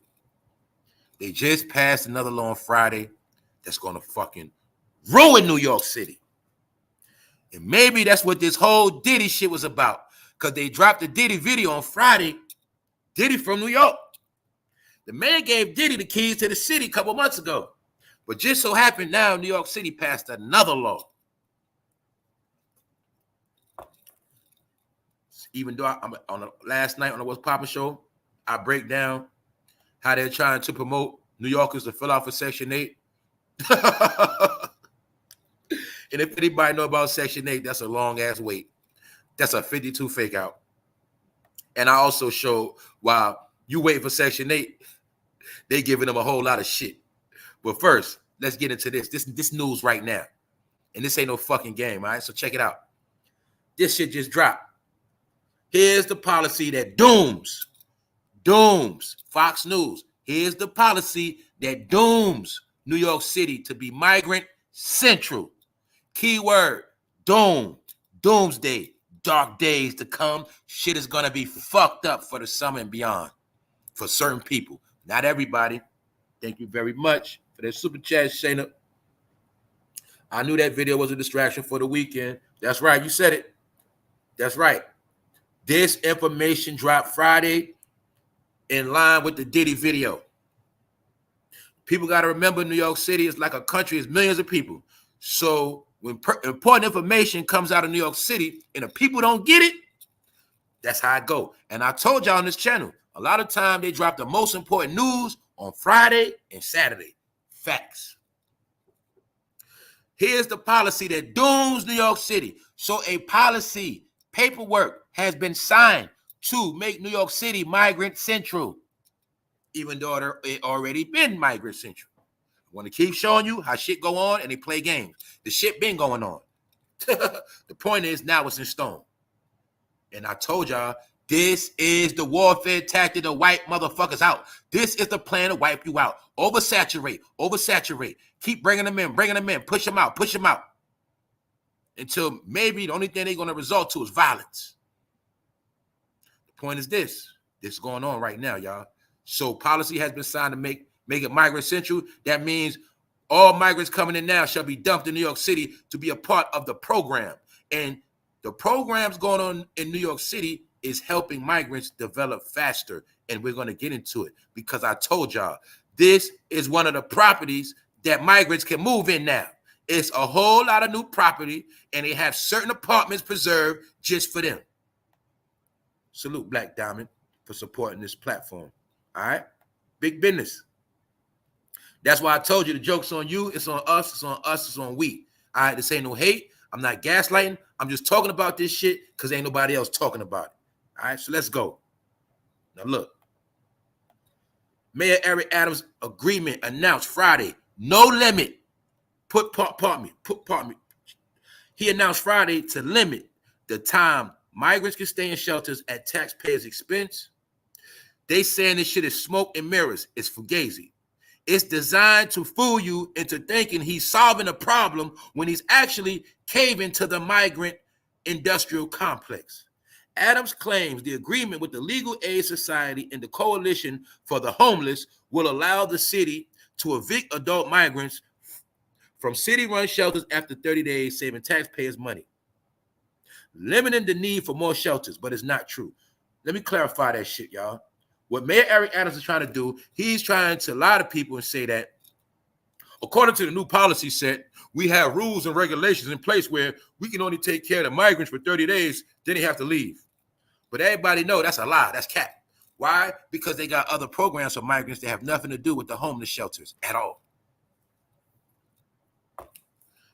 They just passed another law on Friday that's going to fucking ruin New York City. And maybe that's what this whole Diddy shit was about, because they dropped the Diddy video on Friday. Diddy from New York. The man gave Diddy the keys to the city a couple months ago. But just so happened now New York City passed another law. Even though I'm on the last night on the What's Poppin' show, I break down how they're trying to promote New Yorkers to fill out for Section 8. And if anybody know about Section 8, that's a long-ass wait. That's a 52 fake out. And I also show while you wait for Section 8, they giving them a whole lot of shit. But first, let's get into this. This news right now. And this ain't no fucking game, all right? So check it out. This shit just dropped. Here's the policy that dooms Fox News. Here's the policy that dooms New York City to be migrant central. Keyword, doom, doomsday, dark days to come. Shit is going to be fucked up for the summer and beyond for certain people. Not everybody. Thank you very much for that super chat, Shayna. I knew that video was a distraction for the weekend. That's right. You said it. That's right. This information dropped Friday in line with the Diddy video. People got to remember New York City is like a country. It's millions of people. So when important information comes out of New York City and the people don't get it, that's how it go. And I told y'all on this channel, a lot of time they drop the most important news on Friday and Saturday. Facts. Here's the policy that dooms New York City. So a policy, paperwork has been signed to make New York City migrant central, even though it already been migrant central. I want to keep showing you how shit go on and they play games. The shit been going on. The point is now it's in stone. And I told y'all, this is the warfare tactic to wipe motherfuckers out. This is the plan to wipe you out. Oversaturate. Keep bringing them in, push them out. Until maybe the only thing they're going to result to is violence. The point is this is going on right now, y'all. So policy has been signed to make it migrant central. That means all migrants coming in now shall be dumped in New York City to be a part of the program. And the programs going on in New York City is helping migrants develop faster. And we're going to get into it because I told y'all, this is one of the properties that migrants can move in now. It's a whole lot of new property, and they have certain apartments preserved just for them. Salute Black Diamond for supporting this platform. All right? Big business. That's why I told you the joke's on you, it's on us, it's on we. All right, this ain't no hate. I'm not gaslighting. I'm just talking about this shit because ain't nobody else talking about it. All right, so let's go. Now look. Mayor Eric Adams' agreement announced Friday. No limit. Pardon me. He announced Friday to limit the time migrants can stay in shelters at taxpayers' expense. They saying this shit is smoke and mirrors. It's fugazi. It's designed to fool you into thinking he's solving a problem when he's actually caving to the migrant industrial complex. Adams claims the agreement with the Legal Aid Society and the Coalition for the Homeless will allow the city to evict adult migrants from city-run shelters after 30 days, saving taxpayers money. Limiting the need for more shelters, but it's not true. Let me clarify that shit, y'all. What Mayor Eric Adams is trying to do, he's trying to lie to people and say that, according to the new policy set, we have rules and regulations in place where we can only take care of the migrants for 30 days, then they have to leave. But everybody know that's a lie. That's cap. Why? Because they got other programs for migrants that have nothing to do with the homeless shelters at all.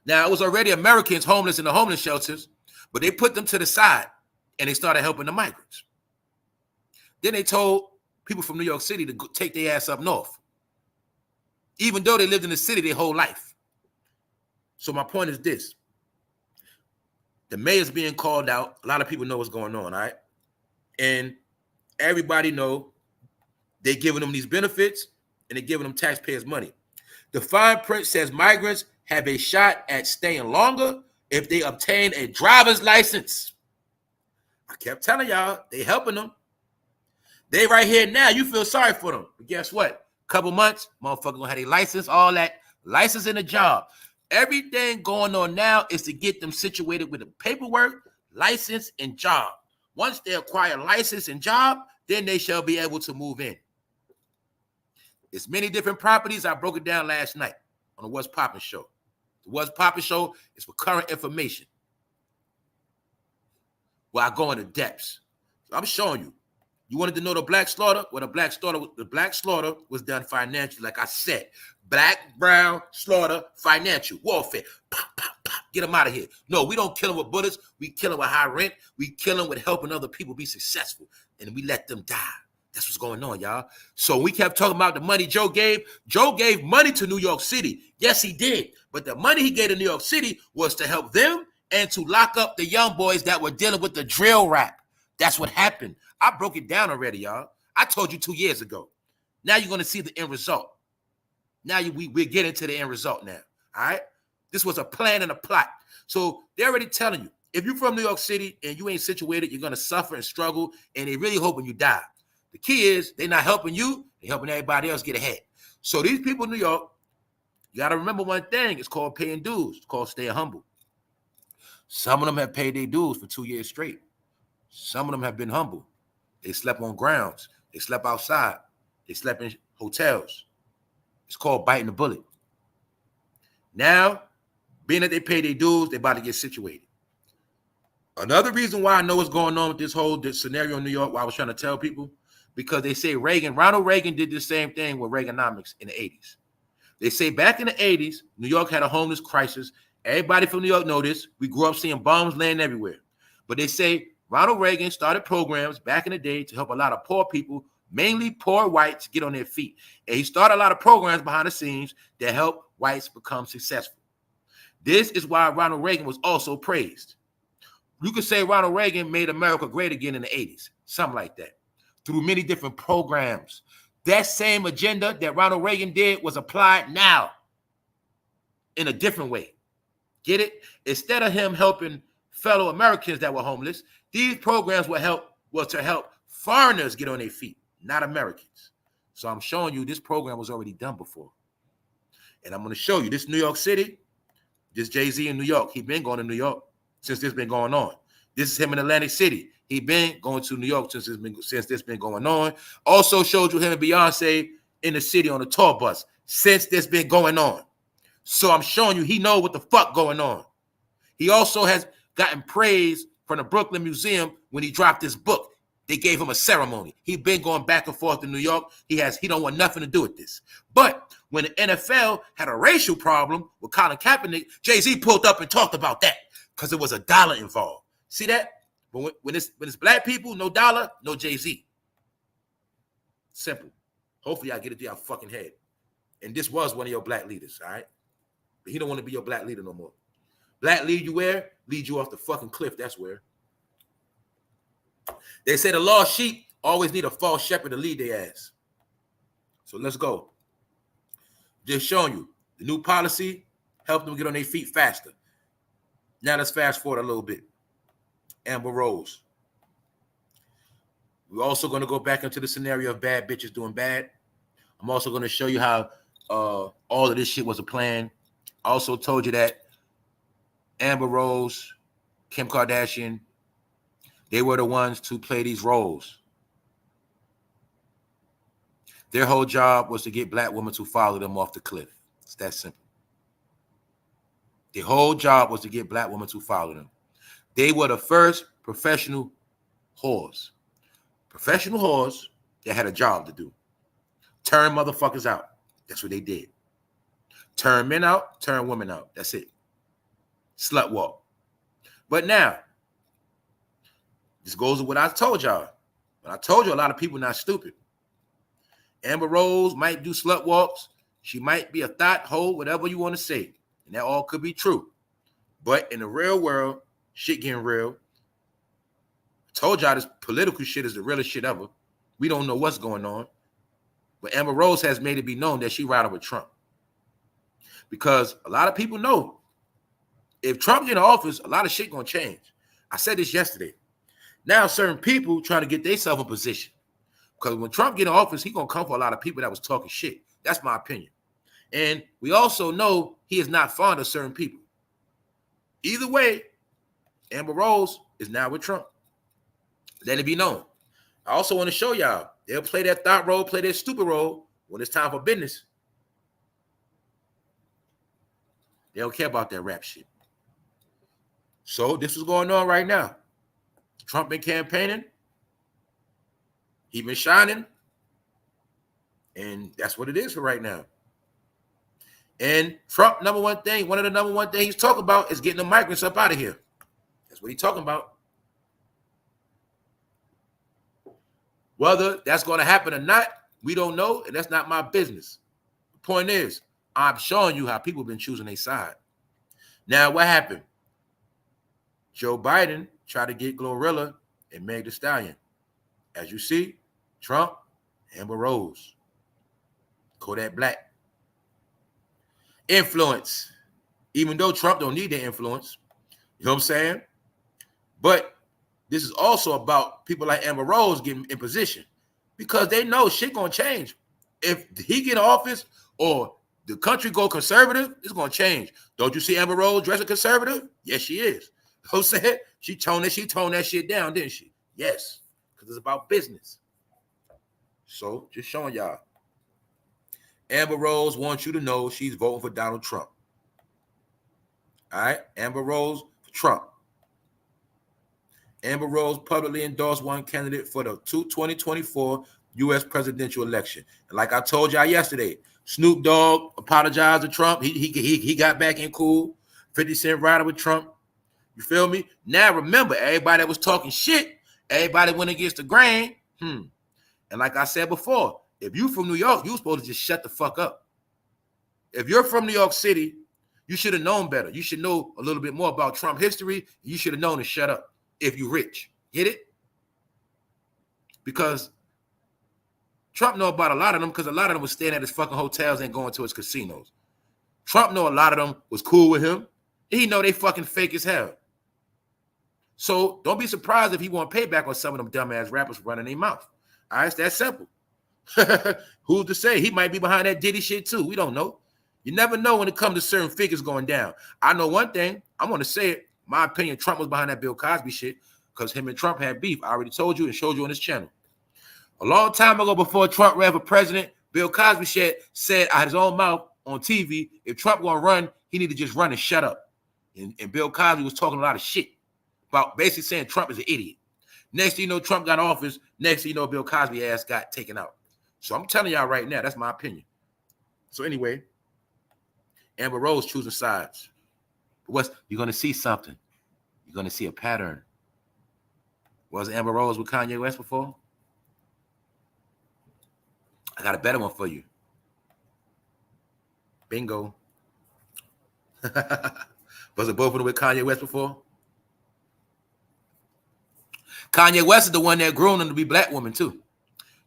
Now, it was already Americans homeless in the homeless shelters, but they put them to the side and they started helping the migrants. Then they told people from New York City to take their ass up north, even though they lived in the city their whole life. So my point is this. The mayor's being called out. A lot of people know what's going on, all right? And everybody know they're giving them these benefits and they're giving them taxpayers' money. The fine print says migrants have a shot at staying longer if they obtain a driver's license. I kept telling y'all, they helping them. They right here now. You feel sorry for them. But guess what? Couple months, motherfucker gonna have a license, all that. License and a job. Everything going on now is to get them situated with the paperwork, license, and job. Once they acquire license and job, then they shall be able to move in. It's many different properties. I broke it down last night on the What's Poppin' show. The What's Poppin' show is for current information, where I go into depths. So I'm showing you. You wanted to know the black slaughter? Well, the black slaughter was done financially, like I said. Black, brown, slaughter, financial, warfare. Pop, pop, pop. Get them out of here. No, we don't kill them with bullets. We kill them with high rent. We kill them with helping other people be successful. And we let them die. That's what's going on, y'all. So we kept talking about the money Joe gave. Joe gave money to New York City. Yes, he did. But the money he gave to New York City was to help them and to lock up the young boys that were dealing with the drill rap. That's what happened. I broke it down already, y'all. I told you 2 years ago. Now you're going to see the end result. Now we're getting to the end result now, all right? This was a plan and a plot. So they're already telling you, if you're from New York City and you ain't situated, you're going to suffer and struggle, and they're really hoping you die. The key is they're not helping you. They're helping everybody else get ahead. So these people in New York, you got to remember one thing. It's called paying dues. It's called staying humble. Some of them have paid their dues for 2 years straight. Some of them have been humble. They slept on grounds. They slept outside. They slept in hotels. It's called biting the bullet. Now, being that they pay their dues, they're about to get situated. Another reason why I know what's going on with this scenario in New York, why I was trying to tell people, because they say Ronald Reagan did the same thing with Reaganomics in the 80s. They say back in the 80s, New York had a homeless crisis. Everybody from New York know this. We grew up seeing bombs laying everywhere. But they say Ronald Reagan started programs back in the day to help a lot of poor people, mainly poor whites, get on their feet. And he started a lot of programs behind the scenes that help whites become successful. This is why Ronald Reagan was also praised. You could say Ronald Reagan made America great again in the 80s, something like that, through many different programs. That same agenda that Ronald Reagan did was applied now in a different way. Get it? Instead of him helping fellow Americans that were homeless, these programs was to help foreigners get on their feet, not Americans. So I'm showing you this program was already done before. And I'm going to show you this New York City, this Jay-Z in New York. He been going to New York since this been going on. This is him in Atlantic City. He been going to New York since this been going on. Also showed you him and Beyonce in the city on a tour bus since this been going on. So I'm showing you he know what the fuck going on. He also has gotten praise from the Brooklyn Museum when he dropped his book. They gave him a ceremony. He been going back and forth to New York. He don't want nothing to do with this. But when the NFL had a racial problem with Colin Kaepernick, Jay-Z pulled up and talked about that because there was a dollar involved. See that? But when it's black people, no dollar, no Jay-Z. Simple. Hopefully I get it to your fucking head. And this was one of your black leaders, all right? But he don't want to be your black leader no more. Black lead you where? Lead you off the fucking cliff, that's where. They say the lost sheep always need a false shepherd to lead their ass. So let's go. Just showing you the new policy helped them get on their feet faster. Now let's fast forward a little bit. Amber Rose. We're also going to go back into the scenario of bad bitches doing bad. I'm also going to show you how all of this shit was a plan. I also told you that Amber Rose, Kim Kardashian, they were the ones to play these roles. Their whole job was to get black women to follow them off the cliff. It's that simple. Their whole job was to get black women to follow them. They were the first professional whores. Professional whores that had a job to do. Turn motherfuckers out. That's what they did. Turn men out, turn women out. That's it. Slut walk. But now, This goes with what I told y'all. But I told you a lot of people not stupid. Amber Rose might do slut walks. She might be a thought hole, whatever you want to say. And that all could be true. But in the real world, shit getting real. I told y'all this political shit is the realest shit ever. We don't know what's going on. But Amber Rose has made it be known that she riding with Trump. Because a lot of people know if Trump get in office, a lot of shit gonna change. I said this yesterday. Now certain people trying to get themselves in position. Because when Trump get in office, he gonna come for a lot of people that was talking shit. That's my opinion. And we also know he is not fond of certain people. Either way, Amber Rose is now with Trump. Let it be known. I also want to show y'all, they'll play that thought role, play that stupid role when it's time for business. They don't care about that rap shit. So this is going on right now. Trump been campaigning. He been shining. And that's what it is for right now. And Trump, one of the number one things he's talking about is getting the migrants up out of here. That's what he's talking about. Whether that's going to happen or not, we don't know, and that's not my business. The point is, I'm showing you how people have been choosing their side. Now, what happened? Joe Biden tried to get Glorilla and Meg Thee Stallion. As you see, Trump, Amber Rose, Kodak Black. Influence. Even though Trump don't need the influence. You know what I'm saying? But this is also about people like Amber Rose getting in position because they know shit gonna change. If he get in office or the country go conservative, it's gonna change. Don't you see Amber Rose dressing conservative? Yes, she is. You know what I'm saying? She toned that shit down, didn't she? Yes, because it's about business. So just showing y'all. Amber Rose wants you to know she's voting for Donald Trump. All right, Amber Rose for Trump. Amber Rose publicly endorsed one candidate for the 2024 U.S. presidential election. And like I told y'all yesterday, Snoop Dogg apologized to Trump. He got back in cool. 50 Cent riding with Trump. You feel me? Now remember, everybody that was talking shit, everybody went against the grain. And like I said before, if you from New York, you supposed to just shut the fuck up. If you're from New York City, you should have known better. You should know a little bit more about Trump history. You should have known to shut up. If you rich, get it? Because Trump know about a lot of them because a lot of them was staying at his fucking hotels and going to his casinos. Trump know a lot of them was cool with him. He know they fucking fake as hell. So don't be surprised if he want payback on some of them dumbass rappers running their mouth. All right, it's that simple. Who's to say? He might be behind that Diddy shit too. We don't know. You never know when it comes to certain figures going down. I know one thing. I'm going to say it. My opinion, Trump was behind that Bill Cosby shit because him and Trump had beef. I already told you and showed you on this channel. A long time ago before Trump ran for president, Bill Cosby said out his own mouth on TV, if Trump going to run, he need to just run and shut up. And Bill Cosby was talking a lot of shit about basically saying Trump is an idiot. Next thing you know, Trump got office. Next thing you know, Bill Cosby ass got taken out. So I'm telling y'all right now, that's my opinion. So anyway, Amber Rose choosing sides. You're going to see something. You're going to see a pattern. Was Amber Rose with Kanye West before? I got a better one for you. Bingo. Was it both of them with Kanye West before? Kanye West is the one that groomed them to be black women too.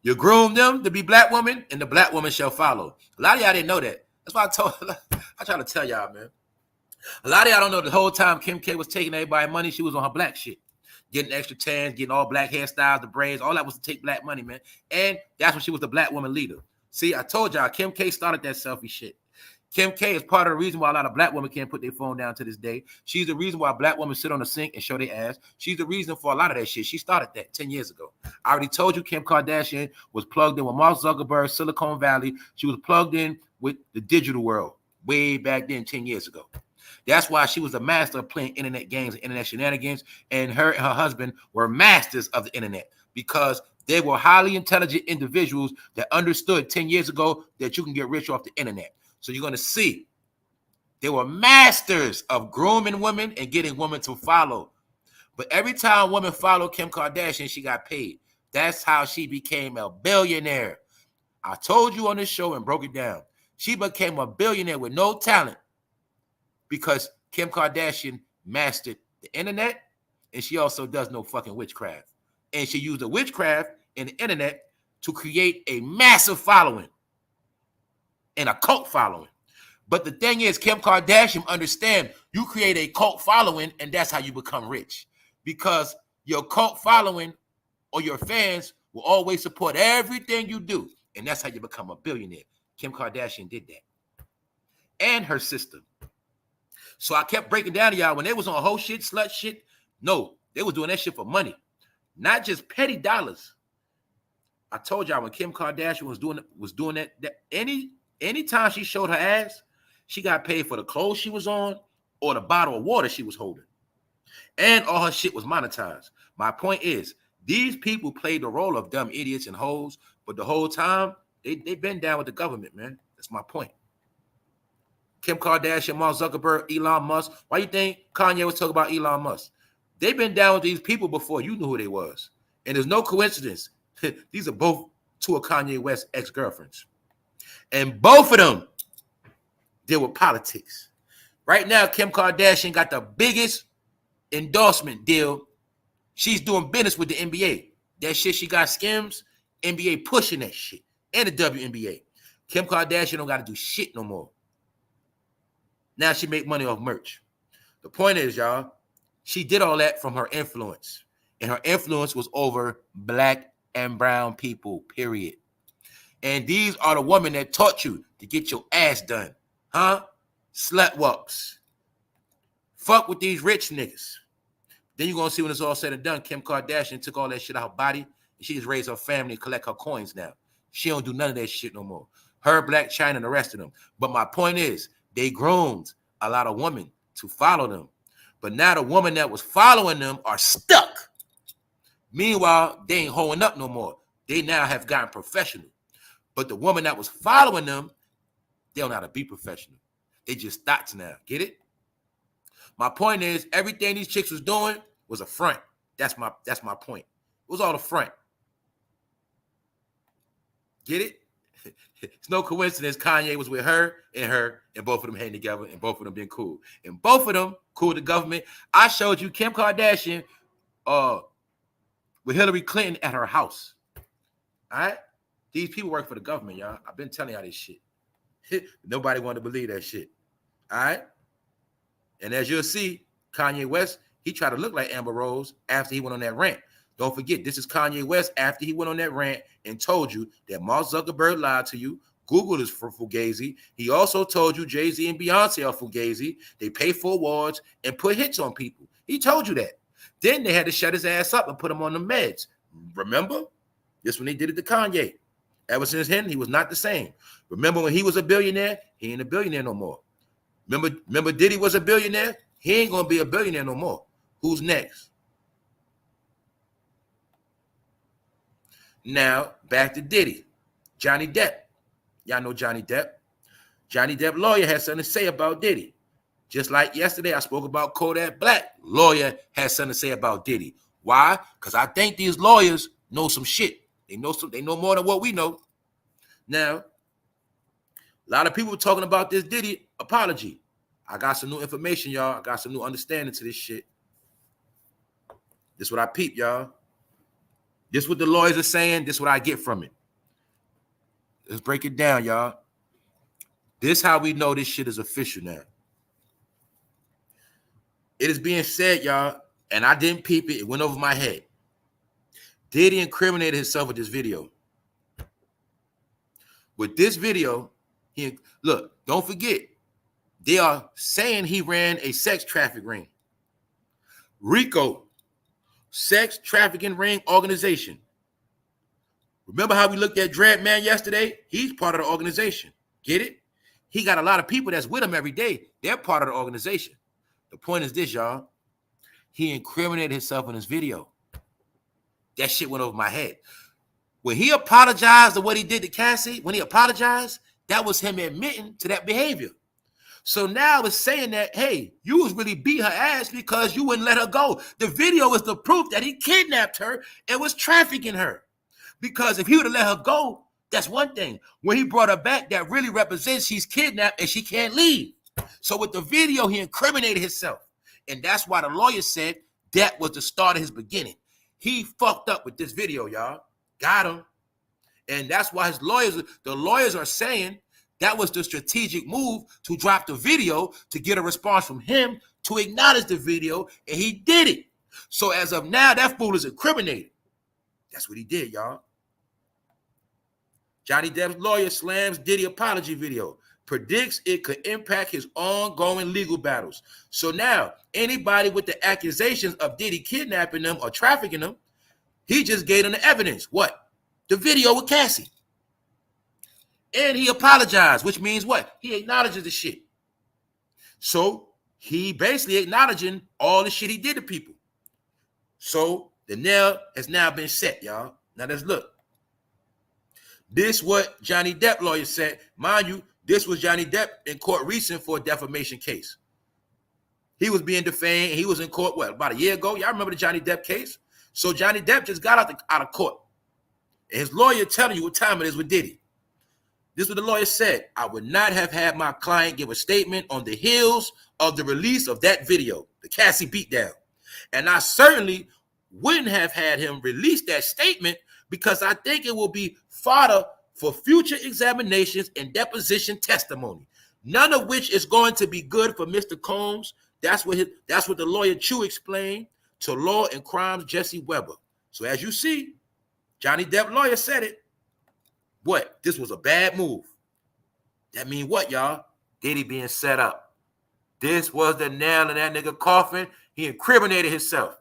You groom them to be black women, and the black woman shall follow. A lot of y'all didn't know that. That's why I try to tell y'all, man. A lot of y'all don't know the whole time Kim K was taking everybody money, she was on her black shit. Getting extra tans, getting all black hairstyles, the braids, all that was to take black money, man. And that's when she was the black woman leader. See, I told y'all, Kim K started that selfie shit. Kim K is part of the reason why a lot of black women can't put their phone down to this day. She's the reason why black women sit on the sink and show their ass. She's the reason for a lot of that shit. She started that 10 years ago. I already told you Kim Kardashian was plugged in with Mark Zuckerberg, Silicon Valley. She was plugged in with the digital world way back then 10 years ago. That's why she was a master of playing internet games and internet shenanigans, and her husband were masters of the internet because they were highly intelligent individuals that understood 10 years ago that you can get rich off the internet. So you're going to see they were masters of grooming women and getting women to follow. But every time a woman followed Kim Kardashian, she got paid. That's how she became a billionaire. I told you on this show and broke it down. She became a billionaire with no talent because Kim Kardashian mastered the internet, and she also does no fucking witchcraft. And she used the witchcraft and the internet to create a massive following and a cult following. But the thing is, Kim Kardashian understand you create a cult following, and that's how you become rich. Because your cult following or your fans will always support everything you do. And that's how you become a billionaire. Kim Kardashian did that. And her sister. So I kept breaking down to y'all when they was on whole shit, slut shit. No, they was doing that shit for money. Not just petty dollars. I told y'all when Kim Kardashian was doing that anytime she showed her ass, she got paid for the clothes she was on or the bottle of water she was holding. And all her shit was monetized. My point is, these people played the role of dumb idiots and hoes, but the whole time, they've been down with the government, man. That's my point. Kim Kardashian, Mark Zuckerberg, Elon Musk. Why you think Kanye was talking about Elon Musk? They've been down with these people before you knew who they was. And there's no coincidence. These are both two of Kanye West's ex-girlfriends. And both of them deal with politics. Right now, Kim Kardashian got the biggest endorsement deal. She's doing business with the NBA. That shit she got Skims, NBA pushing that shit. And the WNBA. Kim Kardashian don't got to do shit no more. Now she make money off merch. The point is, y'all, she did all that from her influence. And her influence was over black and brown people, period. And these are the women that taught you to get your ass done. Huh? Slut walks. Fuck with these rich niggas. Then you're going to see when it's all said and done, Kim Kardashian took all that shit out her body, and she just raised her family and collect her coins now. She don't do none of that shit no more. Her, Black China, and the rest of them. But my point is, they groomed a lot of women to follow them. But now the woman that was following them are stuck. Meanwhile, they ain't holding up no more. They now have gotten professional. But the woman that was following them, they don't know how to be professional. They just thoughts now. Get it? My point is, everything these chicks was doing was a front. That's my point. It was all a front. Get it? It's no coincidence Kanye was with her, and both of them hanging together, and both of them being cool. And both of them cool with the government. I showed you Kim Kardashian with Hillary Clinton at her house. All right? These people work for the government, y'all. I've been telling y'all this shit. Nobody wanted to believe that shit. All right? And as you'll see, Kanye West, he tried to look like Amber Rose after he went on that rant. Don't forget, this is Kanye West after he went on that rant and told you that Mark Zuckerberg lied to you. Google is for Fugazi. He also told you Jay-Z and Beyonce are Fugazi. They pay for awards and put hits on people. He told you that. Then they had to shut his ass up and put him on the meds. Remember? This when they did it to Kanye. Ever since then, he was not the same. Remember when he was a billionaire? He ain't a billionaire no more. Remember Diddy was a billionaire? He ain't going to be a billionaire no more. Who's next? Now, back to Diddy. Johnny Depp. Y'all know Johnny Depp. Johnny Depp lawyer has something to say about Diddy. Just like yesterday, I spoke about Kodak Black. Lawyer has something to say about Diddy. Why? Because I think these lawyers know some shit. They know more than what we know. Now, a lot of people talking about this Diddy apology. I got some new information, y'all. I got some new understanding to this shit. This is what I peep, y'all. This is what the lawyers are saying. This is what I get from it. Let's break it down, y'all. This is how we know this shit is official now. It is being said, y'all, and I didn't peep it. It went over my head. Diddy incriminated himself with this video. With this video, look, don't forget, they are saying he ran a sex trafficking ring. RICO, sex trafficking ring organization. Remember how we looked at Dread Man yesterday? He's part of the organization. Get it? He got a lot of people that's with him every day. They're part of the organization. The point is this, y'all. He incriminated himself in this video. That shit went over my head. When he apologized for what he did to Cassie, when he apologized, that was him admitting to that behavior. So now it's saying that, hey, you was really beat her ass because you wouldn't let her go. The video is the proof that he kidnapped her and was trafficking her. Because if he would have let her go, that's one thing. When he brought her back, that really represents she's kidnapped and she can't leave. So with the video, he incriminated himself. And that's why the lawyer said that was the start of his beginning. He fucked up with this video, y'all. Got him. And that's why the lawyers are saying that was the strategic move to drop the video to get a response from him to acknowledge the video, and he did it. So as of now, that fool is incriminated. That's what he did, y'all. Johnny Depp's lawyer slams Diddy apology video, predicts it could impact his ongoing legal battles. So now, anybody with the accusations of Diddy kidnapping them or trafficking them, he just gave them the evidence. What? The video with Cassie. And he apologized, which means what? He acknowledges the shit. So he basically acknowledging all the shit he did to people. So the nail has now been set, y'all. Now let's look. This what Johnny Depp lawyer said. Mind you, this was Johnny Depp in court recent for a defamation case. He was being defamed. He was in court, what, about a year ago? Y'all remember the Johnny Depp case? So Johnny Depp just got out of court. And his lawyer telling you what time it is with Diddy. This is what the lawyer said. I would not have had my client give a statement on the heels of the release of that video, the Cassie beatdown. And I certainly wouldn't have had him release that statement because I think it will be fodder for future examinations and deposition testimony, none of which is going to be good for Mr. Combs. That's what the lawyer Chu explained to Law and Crimes Jesse Weber. So as you see, Johnny Depp lawyer said it. What? This was a bad move. That mean what, y'all? Diddy being set up. This was the nail in that nigga coffin. He incriminated himself.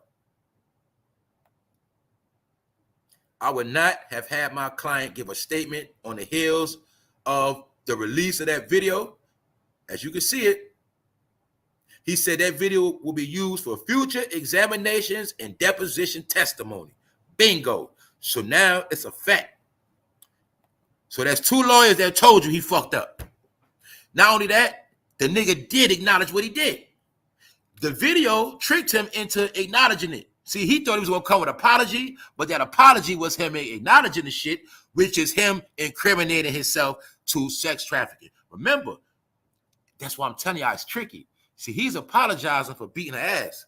I would not have had my client give a statement on the heels of the release of that video. As you can see it, he said that video will be used for future examinations and deposition testimony. Bingo. So now it's a fact. So there's two lawyers that told you he fucked up. Not only that, the nigga did acknowledge what he did. The video tricked him into acknowledging it. See, he thought he was going to come with an apology, but that apology was him acknowledging the shit, which is him incriminating himself to sex trafficking. Remember, that's why I'm telling y'all it's tricky. See, he's apologizing for beating her ass,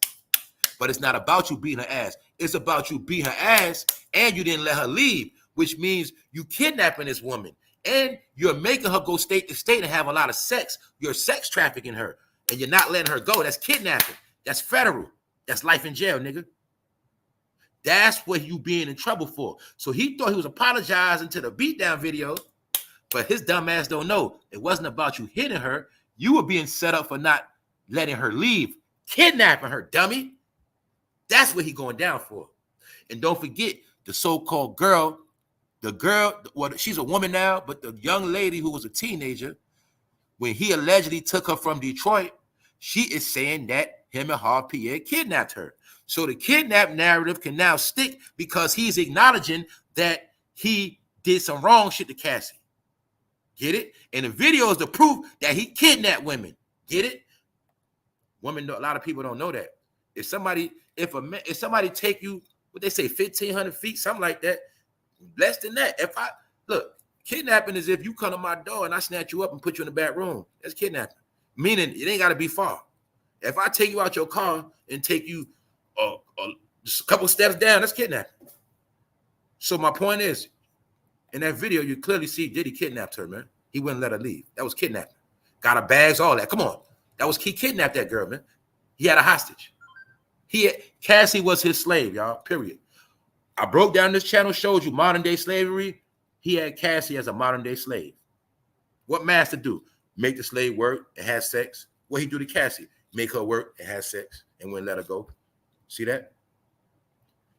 but it's not about you beating her ass. It's about you beating her ass and you didn't let her leave, which means you kidnapping this woman and you're making her go state to state and have a lot of sex. You're sex trafficking her and you're not letting her go. That's kidnapping. That's federal. That's life in jail, nigga. That's what you being in trouble for. So he thought he was apologizing to the beatdown video, but his dumb ass don't know. It wasn't about you hitting her. You were being set up for not letting her leave, kidnapping her, dummy. That's what he going down for. And don't forget the so-called girl, well, she's a woman now, but the young lady who was a teenager, when he allegedly took her from Detroit, she is saying that him and Harv Pierre kidnapped her. So the kidnap narrative can now stick because he's acknowledging that he did some wrong shit to Cassie. Get it? And the video is the proof that he kidnapped women. Get it? Women, a lot of people don't know that. If somebody take you, what they say, 1,500 feet, something like that, less than that. Look, kidnapping is if you come to my door and I snatch you up and put you in the back room. That's kidnapping. Meaning it ain't got to be far. If I take you out your car and take you just a couple steps down, that's kidnapping. So my point is, in that video, you clearly see Diddy kidnapped her, man. He wouldn't let her leave. That was kidnapping. Got her bags, all that. Come on. He kidnapped that girl, man. He had a hostage. Cassie was his slave, y'all, period. I broke down this channel, showed you modern day slavery. He had Cassie as a modern day slave. What master do? Make the slave work and have sex. What he do to Cassie? Make her work and have sex and wouldn't let her go. See that?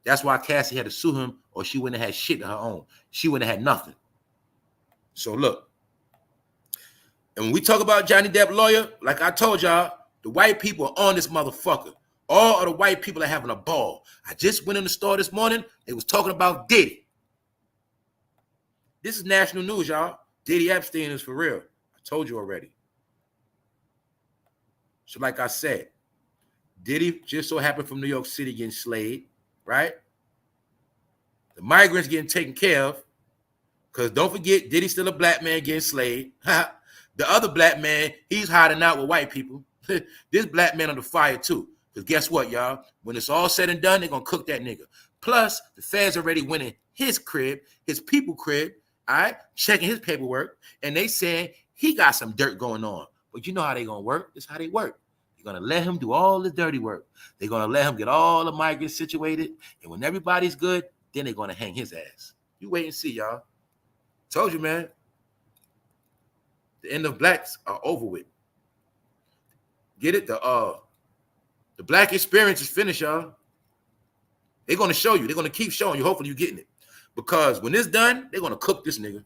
That's why Cassie had to sue him or she wouldn't have had shit of her own. She wouldn't have had nothing. So look, and when we talk about Johnny Depp lawyer, like I told y'all, the white people are on this motherfucker. All of the white people are having a ball. I just went in the store this morning. They was talking about Diddy. This is national news, y'all. Diddy Epstein is for real. I told you already. So like I said, Diddy just so happened from New York City getting slayed, right? The migrants getting taken care of. Because don't forget, Diddy's still a black man getting slayed. The other black man, he's hiding out with white people. This black man on the fire too. Because guess what, y'all? When it's all said and done, they're going to cook that nigga. Plus, the feds already went in his crib, his people crib, all right, checking his paperwork, and they saying he got some dirt going on. But you know how they going to work? This is how they work. They're going to let him do all the dirty work. They're going to let him get all the migrants situated, and when everybody's good, then they're going to hang his ass. You wait and see, y'all. Told you, man. The end of blacks are over with. Get it? The black experience is finished, y'all. They're going to show you. They're going to keep showing you. Hopefully you're getting it. Because when it's done, they're going to cook this nigga.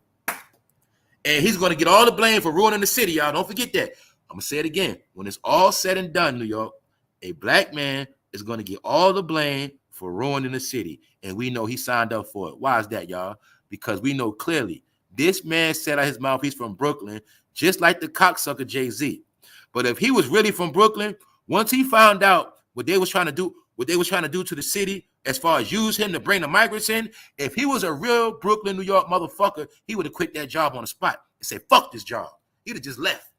And he's going to get all the blame for ruining the city, y'all. Don't forget that. I'm going to say it again. When it's all said and done, New York, a black man is going to get all the blame for ruining the city. And we know he signed up for it. Why is that, y'all? Because we know clearly this man said out his mouth he's from Brooklyn, just like the cocksucker Jay-Z. But if he was really from Brooklyn, once he found out what they was trying to do to the city, as far as use him to bring the migrants in, if he was a real Brooklyn, New York motherfucker, he would have quit that job on the spot and said, fuck this job. He'd have just left.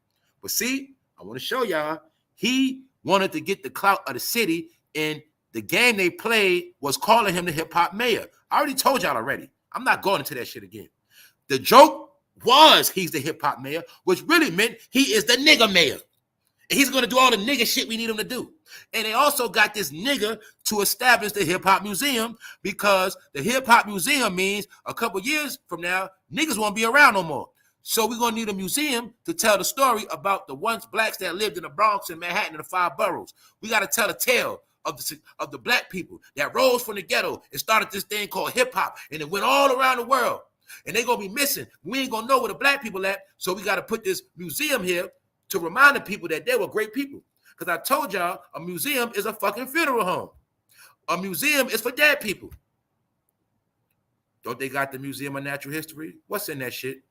But see, I want to show y'all, he wanted to get the clout of the city, and the game they played was calling him the hip-hop mayor. I already told y'all already. I'm not going into that shit again. The joke was he's the hip-hop mayor, which really meant he is the nigga mayor. And he's going to do all the nigga shit we need him to do. And they also got this nigga to establish the hip-hop museum, because the hip-hop museum means a couple years from now, niggas won't be around no more. So we're going to need a museum to tell the story about the once blacks that lived in the Bronx and Manhattan and the 5 boroughs. We got to tell a tale of the black people that rose from the ghetto and started this thing called hip-hop, and it went all around the world. And they're going to be missing. We ain't going to know where the black people at, so we got to put this museum here to remind the people that they were great people. Because I told y'all, a museum is a fucking funeral home. A museum is for dead people. Don't they got the Museum of Natural History? What's in that shit?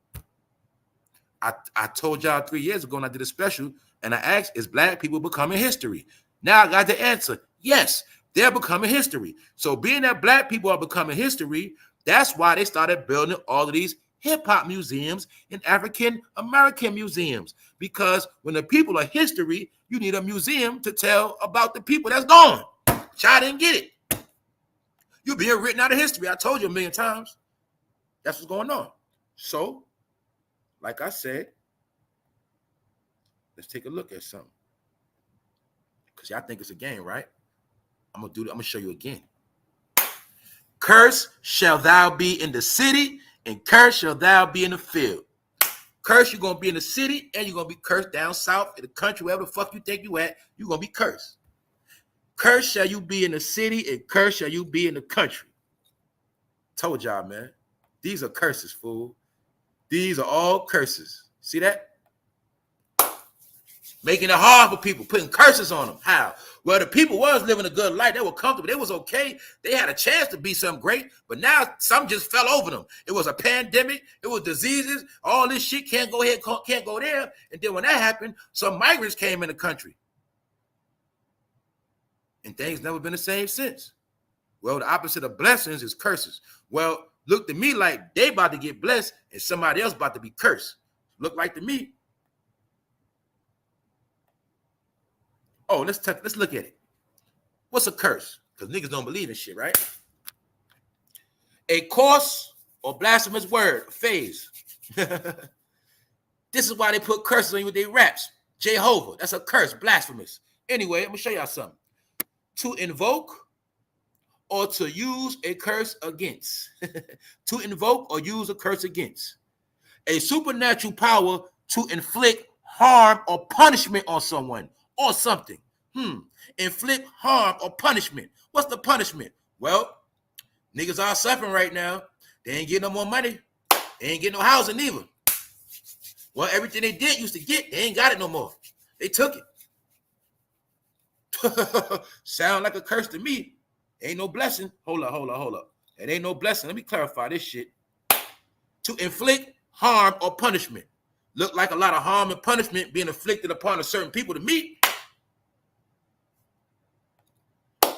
I told y'all 3 years ago, and I did a special, and I asked, is black people becoming history? Now I got the answer. Yes, they're becoming history. So being that black people are becoming history, that's why they started building all of these hip-hop museums and African-American museums. Because when the people are history, you need a museum to tell about the people that's gone. Y'all didn't get it. You're being written out of history. I told you a million times. That's what's going on. So, like I said, let's take a look at something. Because y'all think it's a game, right? I'm gonna show you again. Curse shall thou be in the city, and curse shall thou be in the field. Curse, you're gonna be in the city, and you're gonna be cursed down south in the country, wherever the fuck you think you at, you're gonna be cursed. Curse shall you be in the city, and curse shall you be in the country. Told y'all, man. These are curses, fool. These are all curses. See that? Making it hard for people, putting curses on them. How? Well, the people was living a good life. They were comfortable. They was okay. They had a chance to be something great, but now something just fell over them. It was a pandemic. It was diseases. All this shit can't go here, can't go there. And then when that happened, some migrants came in the country. And things never been the same since. Well, the opposite of blessings is curses. Well, look to me like they about to get blessed and somebody else about to be cursed. Look like to me. Oh, let's look at it. What's a curse? Because niggas don't believe in shit, right? A coarse or blasphemous word, a phrase. This is why they put curses on you with their raps. Jehovah, that's a curse, blasphemous. Anyway, I'm gonna show y'all something. To invoke or to use a curse against. To invoke or use a curse against. A supernatural power to inflict harm or punishment on someone or something. Inflict harm or punishment. What's the punishment? Well, niggas are suffering right now. They ain't getting no more money. They ain't getting no housing either. Well, everything they did used to get, they ain't got it no more. They took it. Sound like a curse to me. Ain't no blessing. Hold up. It ain't no blessing. Let me clarify this shit. To inflict harm or punishment. Look like a lot of harm and punishment being inflicted upon a certain people to me.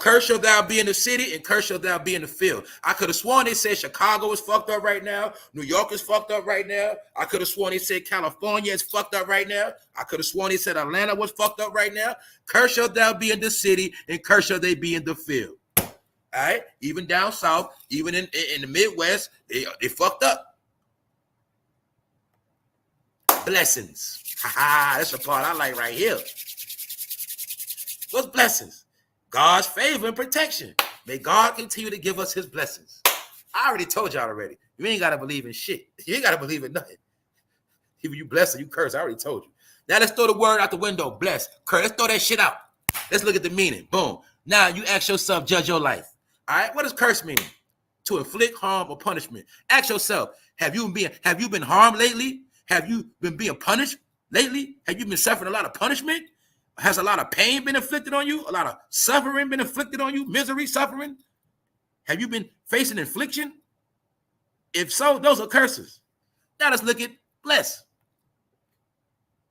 Curse shall thou be in the city, and curse shall thou be in the field. I could have sworn they said Chicago is fucked up right now. New York is fucked up right now. I could have sworn they said California is fucked up right now. I could have sworn they said Atlanta was fucked up right now. Curse shall thou be in the city, and curse shall they be in the field. All right? Even down south, even in the Midwest, they fucked up. Blessings. Ha, that's the part I like right here. What's blessings? God's favor and protection. May God continue to give us his blessings. I already told y'all already. You ain't got to believe in shit. You ain't got to believe in nothing. Either you bless or you curse. I already told you. Now let's throw the word out the window. Bless, curse. Let's throw that shit out. Let's look at the meaning. Boom. Now you ask yourself, judge your life. All right. What does curse mean? To inflict harm or punishment. Ask yourself, have you been harmed lately? Have you been being punished lately? Have you been suffering a lot of punishment? Has a lot of pain been inflicted on you? A lot of suffering been inflicted on you? Misery, suffering? Have you been facing infliction? If so, those are curses. Now let's look at bless.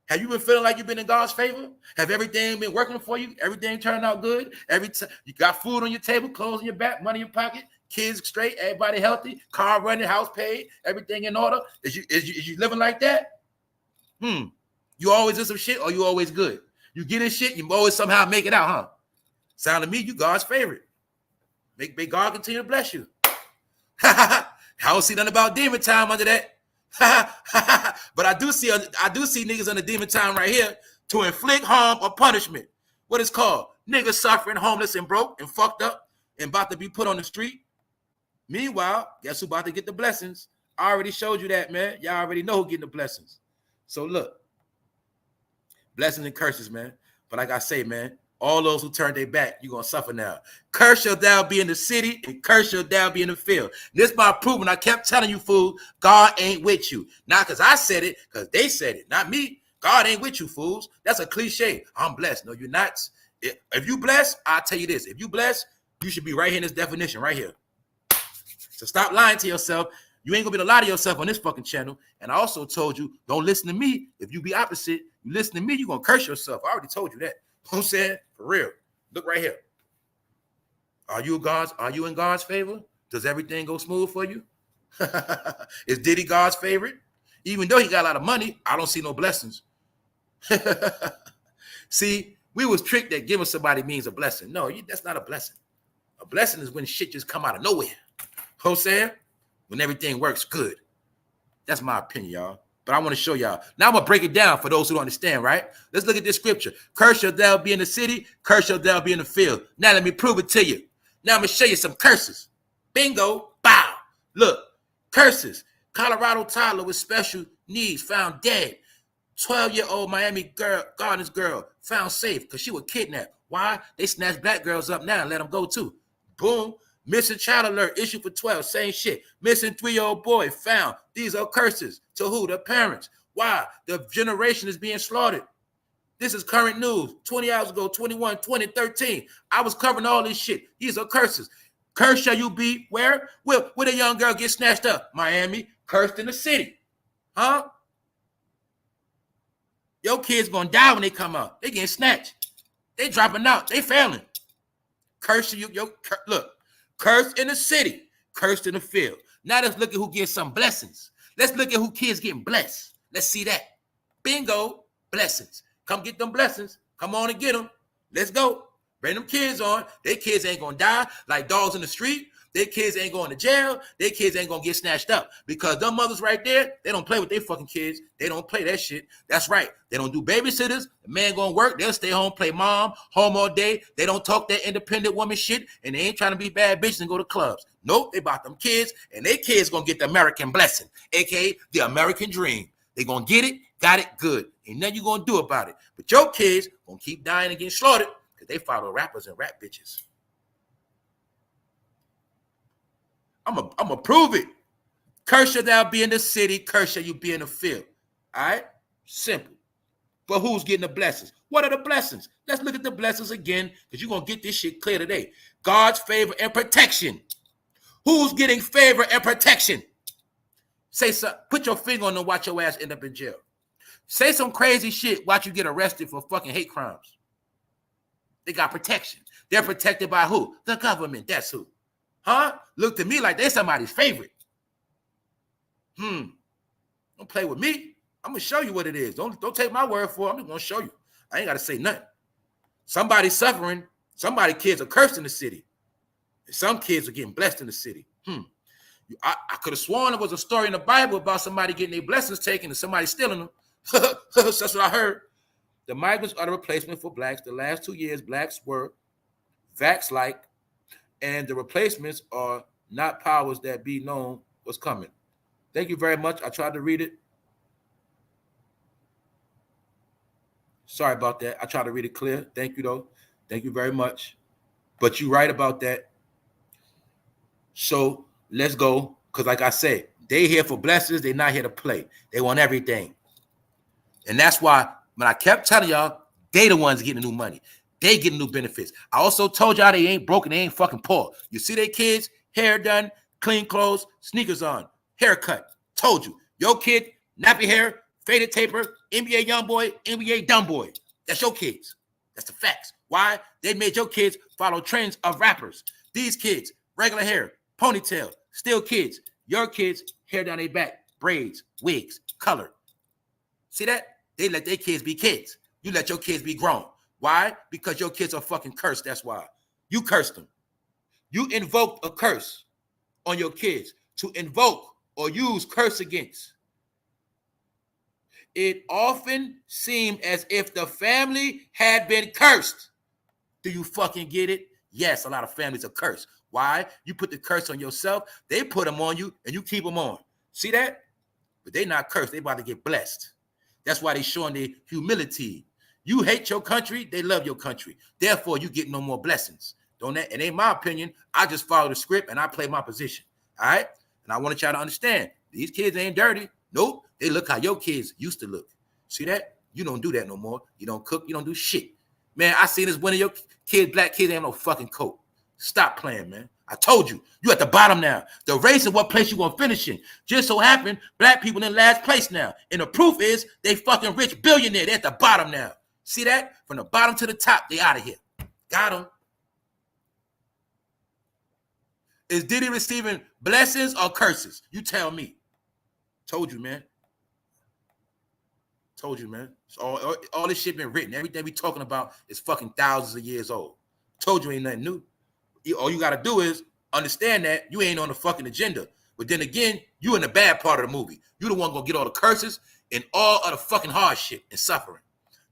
Have you been feeling like you've been in God's favor? Have everything been working for you? Everything turned out good? Every time you got food on your table, clothes in your back, money in your pocket, kids straight, everybody healthy, car running, house paid, everything in order. Is you living like that? You always do some shit, or you always good? You get in shit, you always somehow make it out, huh? Sound to me, you God's favorite. May God continue to bless you. I don't see nothing about demon time under that. But I do see niggas under demon time right here to inflict harm or punishment. What it's called? Niggas suffering, homeless and broke and fucked up and about to be put on the street. Meanwhile, guess who about to get the blessings? I already showed you that, man. Y'all already know who getting the blessings. So look. Blessings and curses, man. But like I say, man, all those who turn their back, you're going to suffer now. Curse shall thou be in the city, and curse shall thou be in the field. This my proof, and I kept telling you, fool, God ain't with you. Not because I said it, because they said it, not me. God ain't with you, fools. That's a cliche. I'm blessed. No, you're not. If you blessed, I'll tell you this. If you blessed, you should be right here in this definition, right here. So stop lying to yourself. You ain't going to be able to lie to yourself on this fucking channel. And I also told you, don't listen to me. If you be opposite, you listen to me, you're going to curse yourself. I already told you that. You know what I'm saying? For real. Look right here. Are you in God's favor? Does everything go smooth for you? Is Diddy God's favorite? Even though he got a lot of money, I don't see no blessings. See, we was tricked that giving somebody means a blessing. No, that's not a blessing. A blessing is when shit just come out of nowhere. You know what I'm saying? When everything works good. That's my opinion, y'all. But I want to show y'all. Now I'm going to break it down for those who don't understand, right? Let's look at this scripture. Curse shall thou be in the city, curse shall thou be in the field. Now let me prove it to you. Now I'm going to show you some curses. Bingo, bow. Look, curses. Colorado toddler with special needs found dead. 12-year-old Miami Gardens girl found safe because she was kidnapped. Why? They snatched black girls up now and let them go too. Boom. Missing child alert issued for 12. Same shit. Missing 3-year-old boy found. These are curses. To who? The parents. Why? The generation is being slaughtered. This is current news. 20 hours ago, 21, 2013. I was covering all this shit. These are curses. Cursed shall you be where? Where a young girl get snatched up? Miami. Cursed in the city. Huh? Your kids gonna die when they come out. They getting snatched. They dropping out. They failing. Cursed you. Look. Cursed in the city, cursed in the field. Now let's look at who gets some blessings. Let's look at who kids getting blessed. Let's see that. Bingo, blessings. Come get them blessings. Come on and get them. Let's go. Bring them kids on. Their kids ain't going to die like dogs in the street. Their kids ain't going to jail. Their kids ain't going to get snatched up. Because them mothers right there, they don't play with their fucking kids. They don't play that shit. That's right. They don't do babysitters. The man going to work. They'll stay home, play mom, home all day. They don't talk that independent woman shit. And they ain't trying to be bad bitches and go to clubs. Nope, they bought them kids. And their kids going to get the American blessing, a.k.a. the American dream. They going to get it, got it, good. Ain't nothing you going to do about it. But your kids going to keep dying and getting slaughtered because they follow rappers and rap bitches. I'm a prove it. Curse shall thou be in the city, curse shall you be in the field. All right? Simple. But who's getting the blessings? What are the blessings? Let's look at the blessings again, because you're going to get this shit clear today. God's favor and protection. Who's getting favor and protection? Say something. Put your finger on them, watch your ass end up in jail. Say some crazy shit, watch you get arrested for fucking hate crimes. They got protection. They're protected by who? The government. That's who. Huh? Look to me like they're somebody's favorite. Don't play with me. I'm gonna show you what it is. Don't take my word for it. I'm just gonna show you. I ain't gotta say nothing. Somebody's suffering. Somebody's kids are cursed in the city. And some kids are getting blessed in the city. I could have sworn there was a story in the Bible about somebody getting their blessings taken and somebody stealing them. That's what I heard. The migrants are the replacement for blacks. The last 2 years, blacks were vax-like, and the replacements are not powers that be known what's coming. Thank you very much. I tried to read it. Sorry about that. I tried to read it clear. Thank you, though. Thank you very much. But you're right about that. So let's go. Because like I said, they here for blessings. They're not here to play. They want everything. And that's why when I kept telling y'all, they the ones getting new money. They getting new benefits. I also told y'all they ain't broken. They ain't fucking poor. You see their kids, hair done, clean clothes, sneakers on, haircut. Told you. Your kid, nappy hair, faded taper, NBA young boy, NBA dumb boy. That's your kids. That's the facts. Why? They made your kids follow trends of rappers. These kids, regular hair, ponytail, still kids. Your kids, hair down their back, braids, wigs, color. See that? They let their kids be kids. You let your kids be grown. Why? Because your kids are fucking cursed. That's why. You cursed them. You invoked a curse on your kids to invoke or use curse against. It often seemed as if the family had been cursed. Do you fucking get it? Yes, a lot of families are cursed. Why? You put the curse on yourself. They put them on you and you keep them on. See that? But they not cursed. They about to get blessed. That's why they showing their humility. You hate your country. They love your country. Therefore, you get no more blessings. Don't that? It ain't my opinion. I just follow the script and I play my position. All right? And I want y'all to understand, these kids ain't dirty. Nope. They look how your kids used to look. See that? You don't do that no more. You don't cook. You don't do shit. Man, I seen this one of your kids, black kids, ain't no fucking coat. Stop playing, man. I told you. You at the bottom now. The race is what place you gonna finish in. Just so happened, black people in last place now. And the proof is they fucking rich billionaire. They're at the bottom now. See that? From the bottom to the top, they out of here. Got them. Is Diddy receiving blessings or curses? You tell me. Told you, man. Told you, man. So all this shit been written. Everything we talking about is fucking thousands of years old. Told you ain't nothing new. All you got to do is understand that you ain't on the fucking agenda. But then again, you in the bad part of the movie. You the one gonna get all the curses and all of the fucking hard shit and suffering.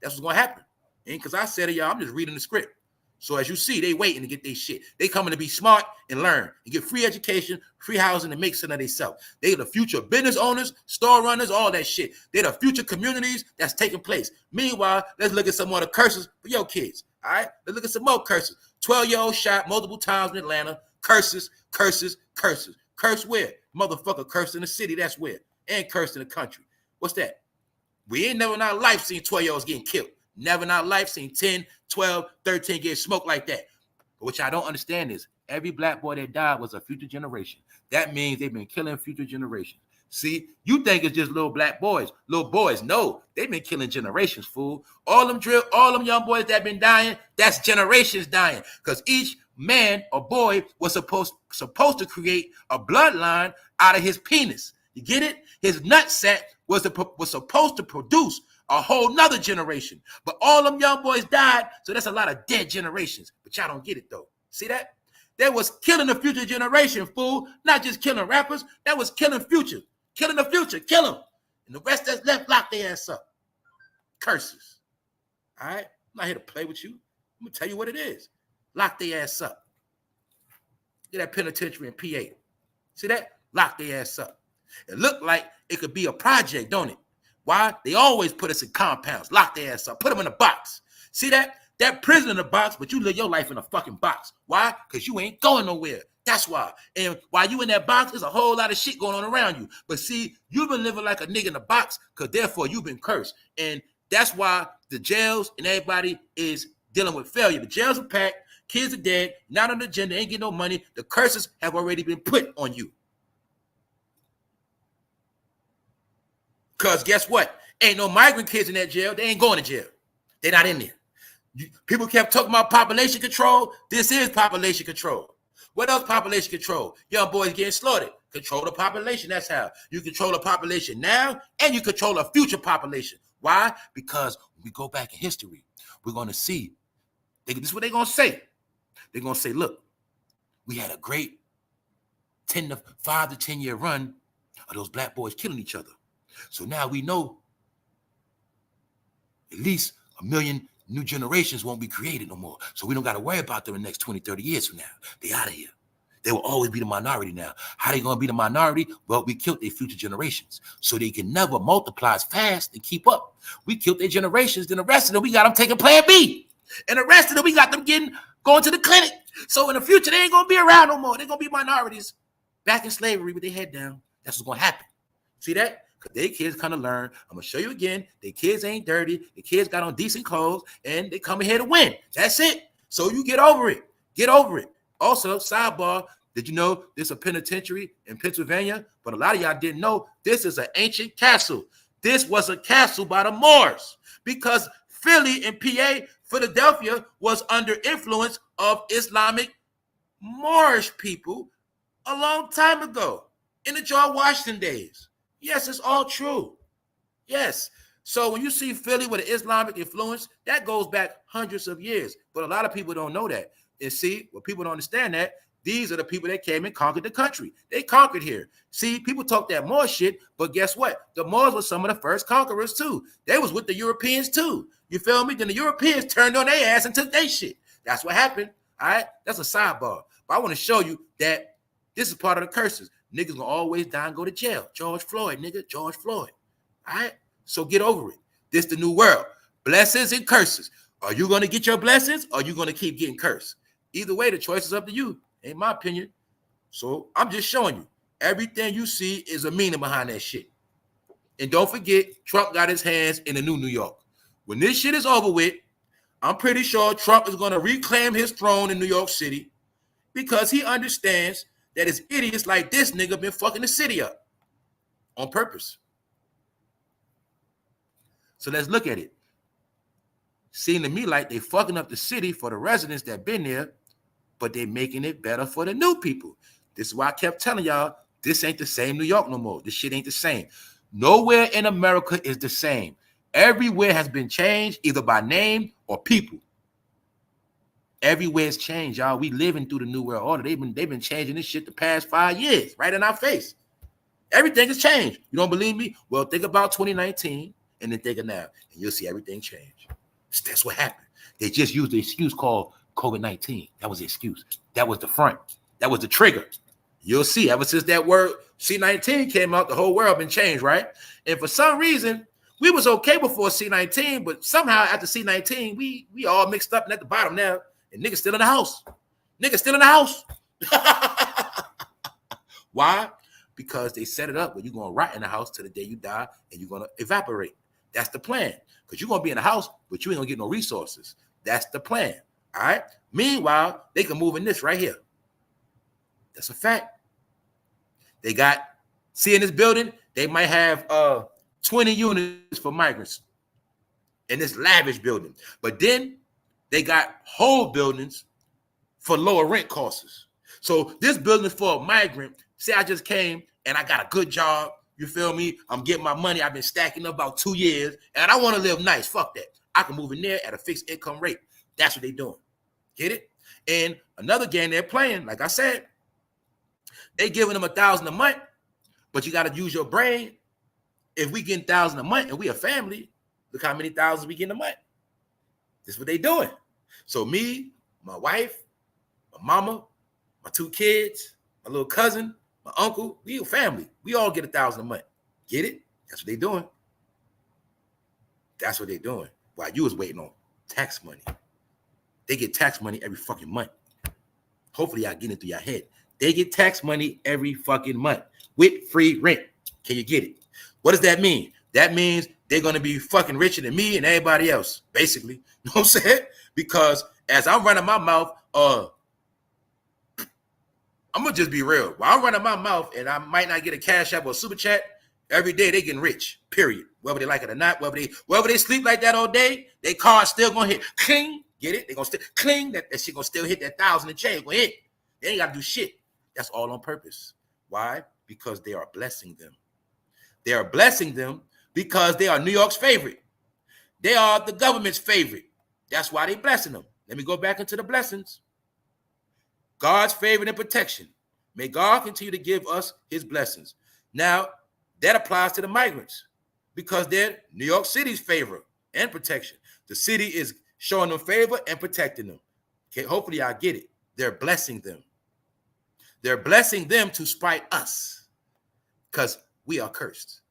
That's what's gonna happen. Ain't because I said it, y'all. I'm just reading the script. So as you see, they waiting to get their shit. They coming to be smart and learn and get free education, free housing, and make something of themselves. They the future business owners, store runners, all that shit. They the future communities that's taking place. Meanwhile, let's look at some more of the curses for your kids. All right? Let's look at some more curses. 12-year-old shot multiple times in Atlanta. Curses, curses, curses. Curse where? Motherfucker cursed in the city. That's where. And cursed in the country. What's that? We ain't never in our life seen 12-year-olds getting killed. Never in our life seen 10, 12, 13 get smoked like that. But what y'all don't understand is every black boy that died was a future generation. That means they've been killing future generations. See, you think it's just little black boys, little boys. No, they've been killing generations, fool. All them young boys that been dying, that's generations dying. Because each man or boy was supposed to create a bloodline out of his penis. You get it? His nutsack was supposed to produce a whole nother generation. But all them young boys died, so that's a lot of dead generations. But y'all don't get it, though. See that? That was killing the future generation, fool. Not just killing rappers. That was killing future. Killing the future. Kill them. And the rest that's left, lock their ass up. Curses. All right? I'm not here to play with you. I'm going to tell you what it is. Lock their ass up. Get that penitentiary in PA. See that? Lock their ass up. It looked like it could be a project, don't it? Why? They always put us in compounds. Lock their ass up. Put them in a box. See that? That prison in a box, but you live your life in a fucking box. Why? Because you ain't going nowhere. That's why. And while you in that box, there's a whole lot of shit going on around you. But see, you've been living like a nigga in a box because therefore you've been cursed. And that's why the jails and everybody is dealing with failure. The jails are packed. Kids are dead. Not on the agenda. Ain't getting no money. The curses have already been put on you. Because guess what? Ain't no migrant kids in that jail. They ain't going to jail. They're not in there. People kept talking about population control. This is population control. What else population control? Young boys getting slaughtered. Control the population. That's how. You control the population now, and you control a future population. Why? Because when we go back in history, we're going to see. This is what they're going to say. They're going to say, look, we had a great 5 to 10 year run of those black boys killing each other. So now we know at least 1 million new generations won't be created no more. So we don't got to worry about them in the next 20, 30 years from now. They out of here. They will always be the minority now. How they going to be the minority? Well, we killed their future generations. So they can never multiply as fast and keep up. We killed their generations. Then the rest of them, we got them taking plan B. And the rest of them, we got them going to the clinic. So in the future, they ain't going to be around no more. They're going to be minorities back in slavery with their head down. That's what's going to happen. See that? Because their kids kind of learn. I'm going to show you again. Their kids ain't dirty. The kids got on decent clothes, and they coming here to win. That's it. So you get over it. Get over it. Also, sidebar, did you know there's a penitentiary in Pennsylvania? But a lot of y'all didn't know this is an ancient castle. This was a castle by the Moors because Philly and PA, Philadelphia, was under influence of Islamic Moorish people a long time ago in the George Washington days. Yes, it's all true. Yes. So when you see Philly with an Islamic influence, that goes back hundreds of years. But a lot of people don't know that. And see, what people don't understand that, these are the people that came and conquered the country. They conquered here. See, people talk that Moor shit, but guess what? The Moors were some of the first conquerors too. They was with the Europeans too. You feel me? Then the Europeans turned on their ass and took their shit. That's what happened. All right? That's a sidebar. But I want to show you that this is part of the curses. Niggas gonna always die and go to jail. George Floyd, nigga. George Floyd. All right? So get over it. This the new world. Blessings and curses. Are you gonna get your blessings or are you gonna keep getting cursed? Either way, the choice is up to you. Ain't my opinion. So I'm just showing you. Everything you see is a meaning behind that shit. And don't forget, Trump got his hands in the new New York. When this shit is over with, I'm pretty sure Trump is gonna reclaim his throne in New York City because he understands that it's idiots like this nigga been fucking the city up on purpose. So let's look at it. Seemed to me like they fucking up the city for the residents that been there, but they making it better for the new people. This is why I kept telling y'all, this ain't the same New York no more. This shit ain't the same. Nowhere in America is the same. Everywhere has been changed, either by name or people. Everywhere's changed, y'all. We living through the new world order. They've been changing this shit the past 5 years, right in our face. Everything has changed. You don't believe me? Well, think about 2019 and then think of now, and you'll see everything change. That's what happened. They just used the excuse called COVID-19. That was the excuse. That was the front. That was the trigger. You'll see, ever since that word C-19 came out, the whole world been changed, right? And for some reason, we was okay before C-19, but somehow after C-19, we all mixed up and at the bottom now. And niggas still in the house. Niggas still in the house. Why? Because they set it up where you're going to rot in the house till the day you die and you're going to evaporate. That's the plan. Because you're going to be in the house, but you ain't going to get no resources. That's the plan. All right? Meanwhile, they can move in this right here. That's a fact. They got, see in this building, they might have 20 units for migrants in this lavish building. But then they got whole buildings for lower rent costs. So this building is for a migrant. Say I just came and I got a good job. You feel me? I'm getting my money. I've been stacking up about 2 years and I want to live nice. Fuck that. I can move in there at a fixed income rate. That's what they're doing. Get it? And another game they're playing, like I said, they giving them $1,000 a month, but you got to use your brain. If we get $1,000 a month and we a family, look how many thousands we get a month. This is what they doing. So me, my wife, my mama, my 2 kids, my little cousin, my uncle, we a family. We all get $1,000 a month. Get it? That's what they doing. That's what they doing. While you was waiting on tax money. They get tax money every fucking month. Hopefully y'all get it through your head. They get tax money every fucking month with free rent. Can you get it? What does that mean? That means they're going to be fucking richer than me and everybody else, basically. You know what I'm saying? Because as I'm running my mouth, I'm going to just be real. While I'm running my mouth and I might not get a cash app or a super chat, every day they getting rich, period. Whether they like it or not, whether they sleep like that all day, their car's still going to hit cling, Get it? They're gonna still cling that shit gonna still hit that 1,000 and change. Gonna hit. They ain't gotta do shit. That's all on purpose. Why? Because they are blessing them. They are blessing them because they are New York's favorite. They are the government's favorite. That's why they blessing them. Let me go back into the blessings. God's favor and protection. May God continue to give us his blessings. Now, that applies to the migrants because they're New York City's favor and protection. The city is showing them favor and protecting them. Okay, hopefully I get it. They're blessing them. They're blessing them to spite us because we are cursed.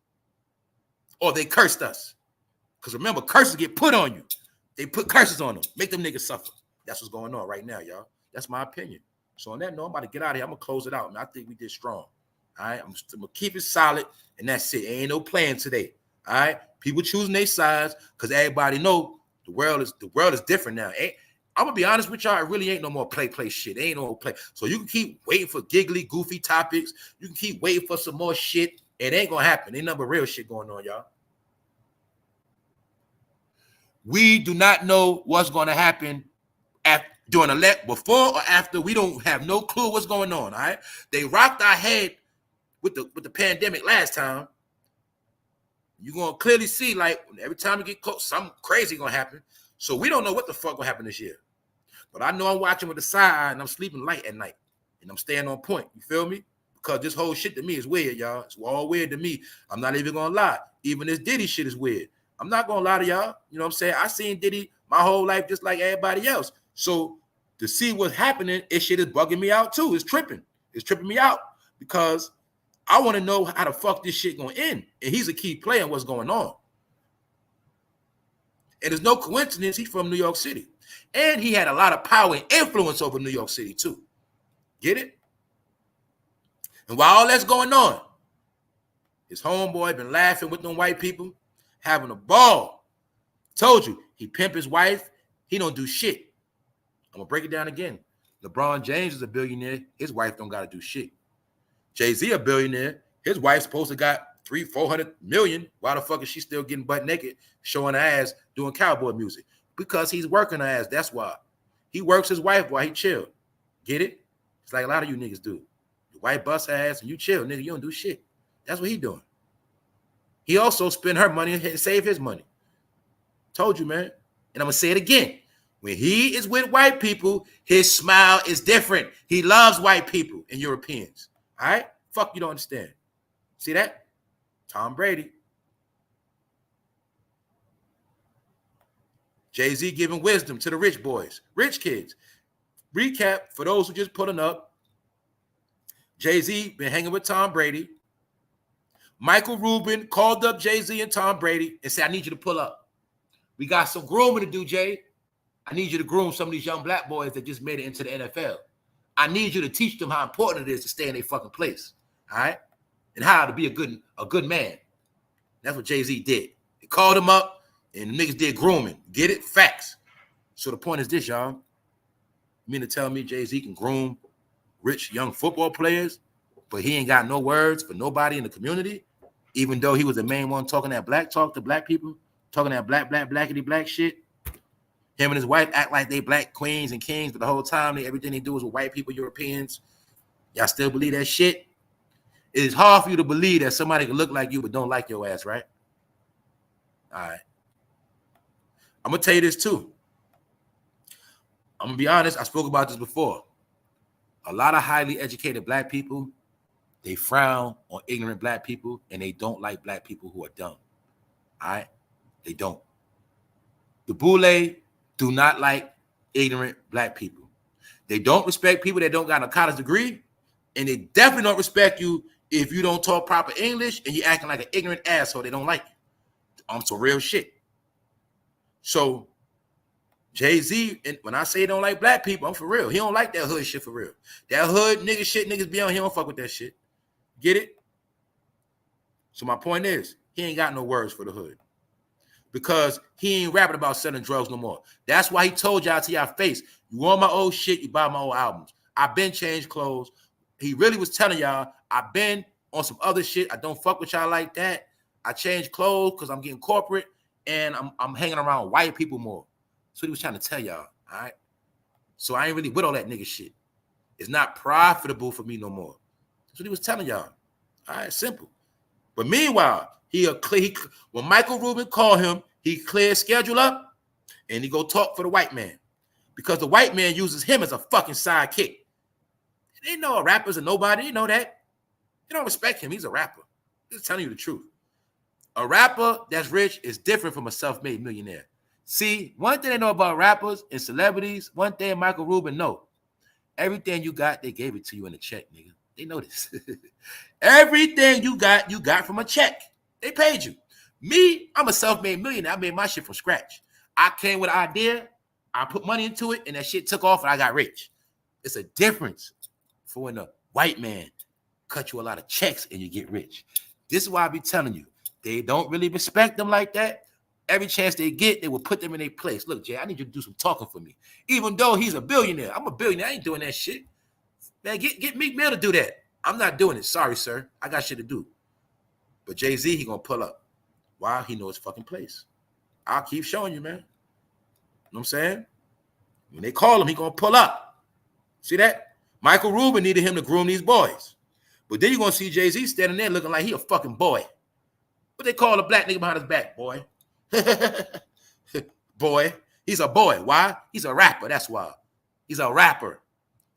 Or they cursed us. Because remember, curses get put on you. They put curses on them. Make them niggas suffer. That's what's going on right now, y'all. That's my opinion. So on that note, I'm about to get out of here. I'm going to close it out, man. I think we did strong. All right? I'm going to keep it solid, and that's it. Ain't no plan today. All right? People choosing their sides because everybody know the world is different now. I'm going to be honest with y'all. It really ain't no more play shit. It ain't no play. So you can keep waiting for giggly, goofy topics. You can keep waiting for some more shit. It ain't going to happen. Ain't nothing but real shit going on, y'all. We do not know what's going to happen during before or after. We don't have no clue what's going on. All right, they rocked our head with the pandemic last time. You're gonna clearly see like every time you get close, something crazy gonna happen. So we don't know what the fuck gonna happen this year. But I know I'm watching with the side eye and I'm sleeping light at night and I'm staying on point. You feel me? Because this whole shit to me is weird, y'all. It's all weird to me. I'm not even gonna lie. Even this Diddy shit is weird. I'm not gonna lie to y'all. You know what I'm saying? I seen Diddy my whole life just like everybody else. So to see what's happening, this shit is bugging me out too. It's tripping. It's tripping me out because I want to know how the fuck this shit gonna end. And he's a key player in what's going on. And there's no coincidence he's from New York City. And he had a lot of power and influence over New York City too. Get it? And while all that's going on, his homeboy been laughing with them white people, having a ball. Told you, he pimp his wife. He don't do shit. I'm going to break it down again. LeBron James is a billionaire. His wife don't got to do shit. Jay-Z a billionaire. His wife's supposed to got 300-400 million. Why the fuck is she still getting butt naked, showing her ass, doing cowboy music? Because he's working her ass. That's why. He works his wife while he chill. Get it? It's like a lot of you niggas do. Your wife busts her ass and you chill, nigga. You don't do shit. That's what he doing. He also spend her money and save his money. Told you, man. And I'm going to say it again. When he is with white people, his smile is different. He loves white people and Europeans. All right? Fuck, you don't understand. See that? Tom Brady. Jay-Z giving wisdom to the rich boys, rich kids. Recap for those who just pulling up. Jay-Z been hanging with Tom Brady. Michael Rubin called up Jay-Z and Tom Brady and said, I need you to pull up. We got some grooming to do, Jay. I need you to groom some of these young black boys that just made it into the NFL. I need you to teach them how important it is to stay in their fucking place, all right? And how to be a good man. That's what Jay-Z did. He called him up, and the niggas did grooming. Get it? Facts. So the point is this, y'all. You mean to tell me Jay-Z can groom rich young football players, but he ain't got no words for nobody in the community, even though he was the main one talking that black talk to black people, talking that blackity black shit? Him and his wife act like they black queens and kings, but the whole time everything they do is with white people, Europeans. Y'all still believe that shit? It is hard for you to believe that somebody can look like you but don't like your ass, right? All right. I'm going to tell you this too. I'm going to be honest. I spoke about this before. A lot of highly educated black people, they frown on ignorant black people, and they don't like black people who are dumb. All right? They don't. The Boule do not like ignorant black people. They don't respect people that don't got a college degree, and they definitely don't respect you if you don't talk proper English and you're acting like an ignorant asshole. They don't like you. On some real shit. So Jay-Z, and when I say he don't like black people, I'm for real. He don't like that hood shit for real. That hood nigga shit niggas be on, he don't fuck with that shit. Get it? So my point is, he ain't got no words for the hood. Because he ain't rapping about selling drugs no more. That's why he told y'all to your face, you want my old shit, you buy my old albums. I've been changed clothes. He really was telling y'all, I've been on some other shit. I don't fuck with y'all like that. I changed clothes because I'm getting corporate and I'm hanging around white people more. That's what he was trying to tell y'all. All right. So I ain't really with all that nigga shit. It's not profitable for me no more. That's what he was telling y'all. All right, simple. But meanwhile, when Michael Rubin called him, he cleared schedule up and he go talk for the white man. Because the white man uses him as a fucking sidekick. They know rappers are nobody. They know that. They don't respect him. He's a rapper. Just telling you the truth. A rapper that's rich is different from a self-made millionaire. See, one thing they know about rappers and celebrities, one thing Michael Rubin know. Everything you got, they gave it to you in a check, nigga. They know this. Everything you got from a check. They paid you. Me, I'm a self-made millionaire. I made my shit from scratch. I came with an idea. I put money into it, and that shit took off, and I got rich. It's a difference for when a white man cut you a lot of checks and you get rich. This is why I be telling you, they don't really respect them like that. Every chance they get, they will put them in their place. Look, Jay, I need you to do some talking for me. Even though he's a billionaire. I'm a billionaire. I ain't doing that shit. Man, get Meek Mill to do that. I'm not doing it. Sorry, sir. I got shit to do. But Jay-Z, he gonna pull up. Why? He knows his fucking place. I'll keep showing you, man. You know what I'm saying? When they call him, he gonna pull up. See that? Michael Rubin needed him to groom these boys. But then you're gonna see Jay-Z standing there looking like he a fucking boy. What they call a black nigga behind his back, boy? Boy. He's a boy. Why? He's a rapper. That's why. He's a rapper.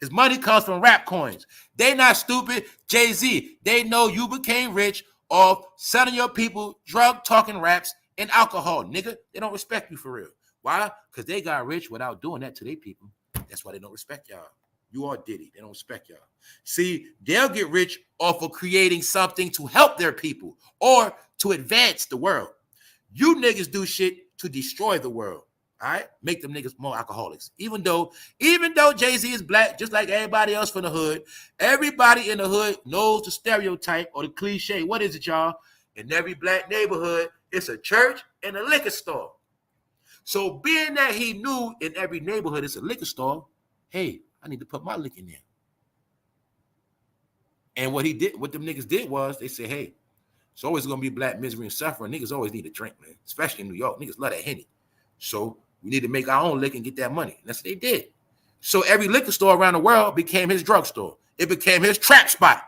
His money comes from rap coins. They not stupid. Jay-Z, they know you became rich off selling your people drug-talking raps and alcohol, nigga. They don't respect you for real. Why? Because they got rich without doing that to their people. That's why they don't respect y'all. You are Diddy. They don't respect y'all. See, they'll get rich off of creating something to help their people or to advance the world. You niggas do shit to destroy the world. All right? Make them niggas more alcoholics. Even though Jay-Z is black, just like everybody else from the hood, everybody in the hood knows the stereotype or the cliche. What is it, y'all? In every black neighborhood, it's a church and a liquor store. So being that he knew in every neighborhood it's a liquor store, hey, I need to put my liquor in there. And what them niggas did was they said, hey, it's always gonna be black misery and suffering. Niggas always need a drink, man. Especially in New York. Niggas love that Henny. So we need to make our own liquor and get that money. And that's what they did. So every liquor store around the world became his drugstore. It became his trap spot.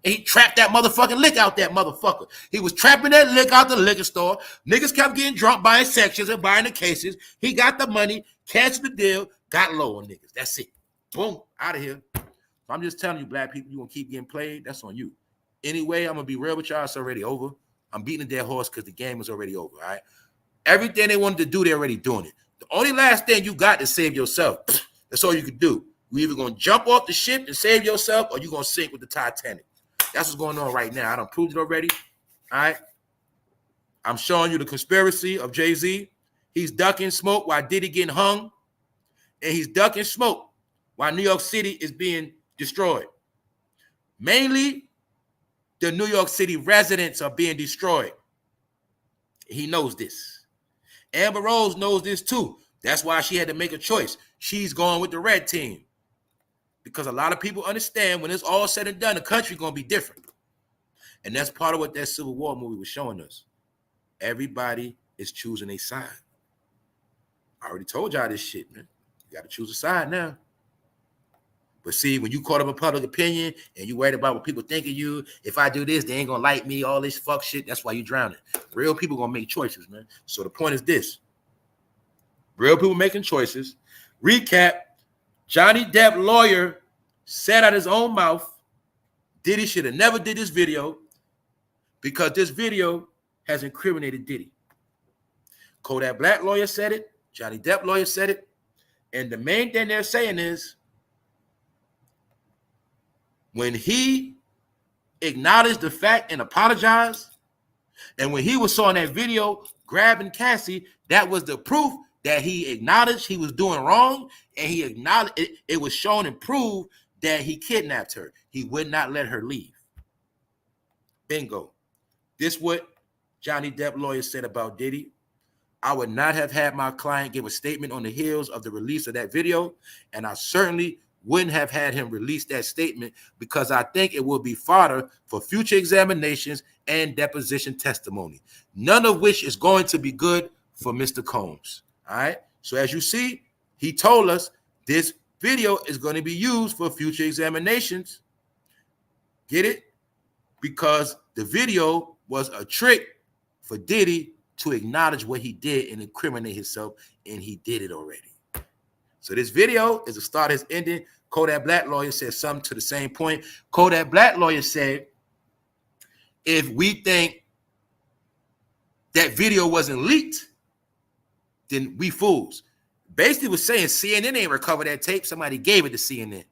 And he trapped that motherfucking liquor out that motherfucker. He was trapping that liquor out the liquor store. Niggas kept getting drunk, buying sections and buying the cases. He got the money, canceled the deal, got low on niggas. That's it. Boom, out of here. So I'm just telling you, black people, you gonna keep getting played. That's on you. Anyway, I'm gonna be real with y'all. It's already over. I'm beating a dead horse because the game is already over. All right. Everything they wanted to do, they're already doing it. The only last thing you got to save yourself. That's all you can do. You either gonna jump off the ship and save yourself, or you gonna sink with the Titanic. That's what's going on right now. I done proved it already. All right. I'm showing you the conspiracy of Jay-Z. He's ducking smoke while Diddy getting hung, and he's ducking smoke while New York City is being destroyed. Mainly, the New York City residents are being destroyed. He knows this. Amber Rose knows this too. That's why she had to make a choice. She's going with the red team. Because a lot of people understand when it's all said and done, the country's going to be different. And that's part of what that Civil War movie was showing us. Everybody is choosing a side. I already told y'all this shit, man. You got to choose a side now. But see, when you caught up in public opinion and you worried about what people think of you, if I do this, they ain't going to like me, all this fuck shit, that's why you drowning. Real people going to make choices, man. So the point is this. Real people making choices. Recap, Johnny Depp lawyer said out his own mouth, Diddy should have never did this video because this video has incriminated Diddy. Kodak Black lawyer said it. Johnny Depp lawyer said it. And the main thing they're saying is, when he acknowledged the fact and apologized, and when he was on that video grabbing Cassie, that was the proof that he acknowledged he was doing wrong, and he acknowledged it was shown and proved that he kidnapped her. He would not let her leave. Bingo. This is what Johnny Depp lawyer said about Diddy. I would not have had my client give a statement on the heels of the release of that video, and I certainly wouldn't have had him release that statement because I think it will be fodder for future examinations and deposition testimony, none of which is going to be good for Mr. Combs. All right. So as you see, He told us this video is going to be used for future examinations. Get it? Because the video was a trick for Diddy to acknowledge what he did and incriminate himself, and he did it already. So this video is a start, his ending. Kodak Black lawyer said something to the same point. Kodak Black lawyer said, if we think that video wasn't leaked, then we fools. Basically was saying CNN ain't recovered that tape. Somebody gave it to CNN.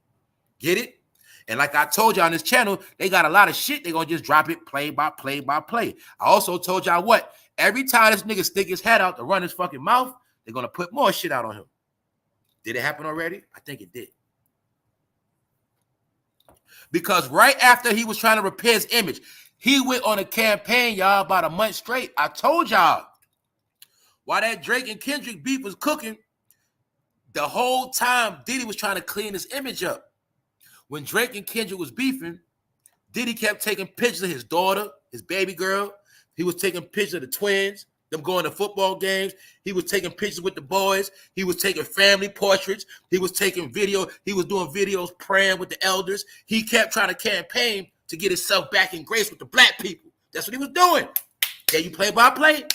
Get it? And like I told y'all on this channel, they got a lot of shit. They're going to just drop it play by play by play. I also told y'all what? Every time this nigga stick his head out to run his fucking mouth, they're going to put more shit out on him. Did it happen already? I think it did. Because right after he was trying to repair his image, he went on a campaign, y'all, about a month straight. I told y'all. While that Drake and Kendrick beef was cooking, the whole time Diddy was trying to clean his image up. When Drake and Kendrick was beefing, Diddy kept taking pictures of his daughter, his baby girl. He was taking pictures of the twins, them going to football games. He was taking pictures with the boys. He was taking family portraits. He was taking video. He was doing videos praying with the elders. He kept trying to campaign to get himself back in grace with the black people. That's what he was doing. Yeah, you play by play.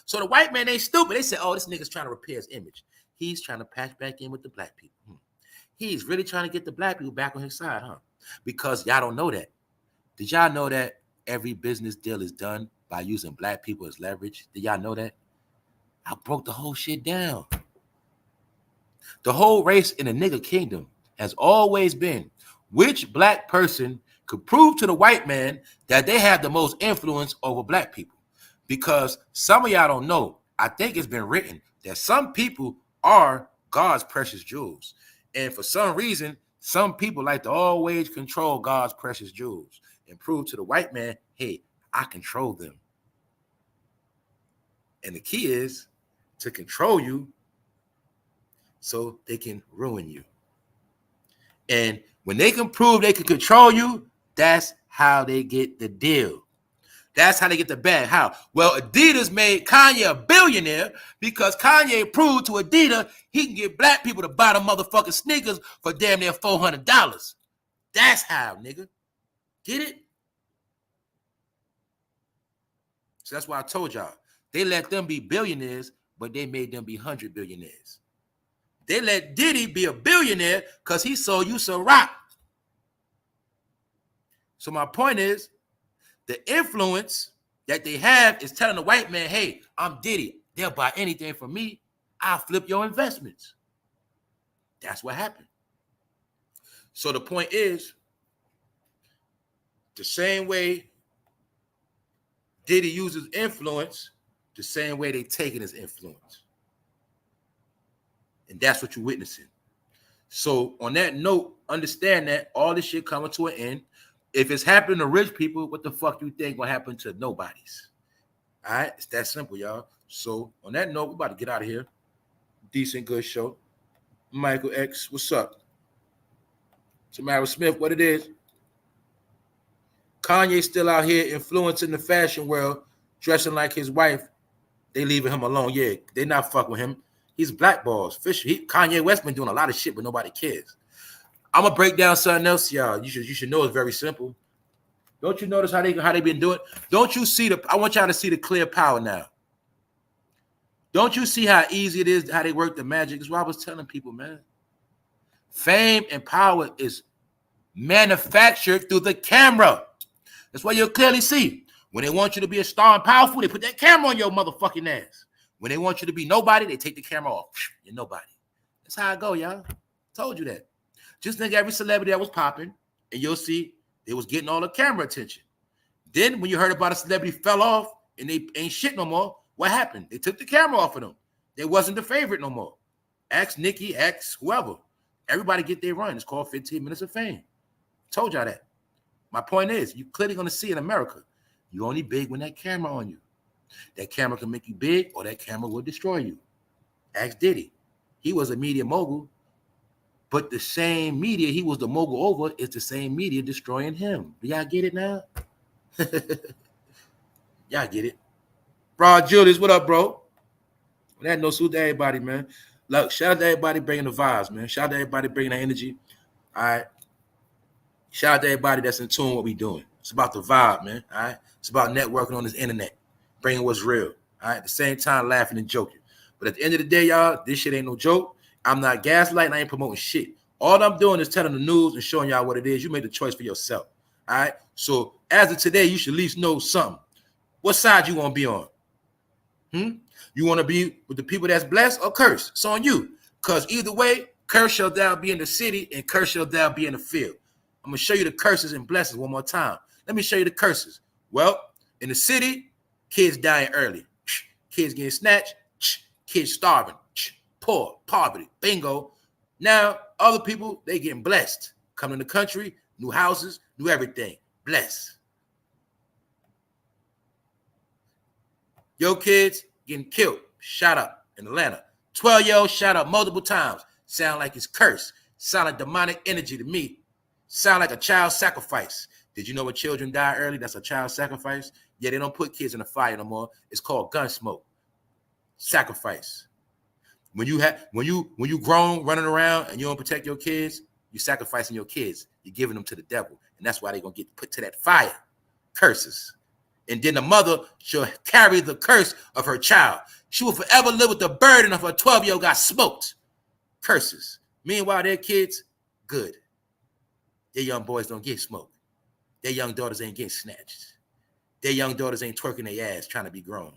So the white man ain't stupid. They said, oh, this nigga's trying to repair his image. He's trying to patch back in with the black people. He's really trying to get the black people back on his side, huh? Because y'all don't know that. Did y'all know that every business deal is done by using black people as leverage? Did y'all know that? I broke the whole shit down. The whole race in the nigga kingdom has always been which black person could prove to the white man that they have the most influence over black people. Because some of y'all don't know, I think it's been written that some people are God's precious jewels. And for some reason, some people like to always control God's precious jewels and prove to the white man, hey, I control them. And the key is to control you so they can ruin you. And when they can prove they can control you, that's how they get the deal. That's how they get the bag. How? Well, Adidas made Kanye a billionaire because Kanye proved to Adidas he can get black people to buy the motherfucking sneakers for damn near $400. That's how, nigga. Get it? So that's why I told y'all. They let them be billionaires, but they made them be 100 billionaires. They let Diddy be a billionaire because he sold you some rock. So my point is, the influence that they have is telling the white man, hey, I'm Diddy. They'll buy anything from me. I'll flip your investments. That's what happened. So the point is, the same way Diddy uses influence, the same way they taking his influence. And that's what you're witnessing. So on that note, understand that all this shit coming to an end. If it's happening to rich people, what the fuck you think will happen to nobodies? All right, it's that simple, y'all. So on that note, we're about to get out of here. Decent, good show. Michael X, what's up? Tamara Smith, what it is? Kanye still out here influencing the fashion world, dressing like his wife. They leaving him alone. Yeah, they not fucking with him. He's blackballs. Fisher. Kanye West been doing a lot of shit, but nobody cares. I'm gonna break down something else, y'all. You should know it's very simple. Don't you notice how they been doing? Don't you see I want y'all to see the clear power now. Don't you see how easy it is, how they work the magic? That's what I was telling people, man. Fame and power is manufactured through the camera. That's why you'll clearly see. When they want you to be a star and powerful, they put that camera on your motherfucking ass. When they want you to be nobody, they take the camera off. You're nobody. That's how I go, y'all. Told you that. Just think every celebrity that was popping, and you'll see they was getting all the camera attention. Then when you heard about a celebrity fell off and they ain't shit no more, what happened? They took the camera off of them. They wasn't the favorite no more. Ask Nicki, ask whoever. Everybody get their run. It's called 15 minutes of fame. Told y'all that. My point is, you're clearly going to see in America, you're only big when that camera on you. That camera can make you big, or that camera will destroy you. Ask Diddy. He was a media mogul, but the same media he was the mogul over is the same media destroying him. Do y'all get it now? Y'all get it. Rod Julius, what up, bro? That no suit to everybody, man. Look, shout out to everybody bringing the vibes, man. Shout out to everybody bringing the energy. All right. Shout out to everybody that's in tune with what we doing. It's about the vibe, man. All right. It's about networking on this internet, bringing what's real. All right. At the same time, laughing and joking. But at the end of the day, y'all, this shit ain't no joke. I'm not gaslighting. I ain't promoting shit. All I'm doing is telling the news and showing y'all what it is. You made the choice for yourself. All right. So as of today, you should at least know something. What side you want to be on? You want to be with the people that's blessed or cursed? It's on you. Because either way, curse shall thou be in the city and curse shall thou be in the field. I'm going to show you the curses and blessings one more time. Let me show you the curses. Well, in the city, kids dying early. Kids getting snatched. Kids starving. Poor. Poverty. Bingo. Now, other people, they getting blessed. Coming in the country, new houses, new everything. Blessed. Your kids getting killed, shot up in Atlanta. 12-year-old shot up multiple times. Sound like it's cursed. Sound like demonic energy to me. Sound like a child sacrifice. Did you know when children die early, that's a child sacrifice? Yeah, they don't put kids in the fire no more. It's called gun smoke. Sacrifice. When you grown running around and you don't protect your kids, you're sacrificing your kids. You're giving them to the devil. And that's why they're going to get put to that fire. Curses. And then the mother shall carry the curse of her child. She will forever live with the burden of her 12-year-old got smoked. Curses. Meanwhile, their kids, good. Their young boys don't get smoked. Their young daughters ain't getting snatched. Their young daughters ain't twerking their ass trying to be grown.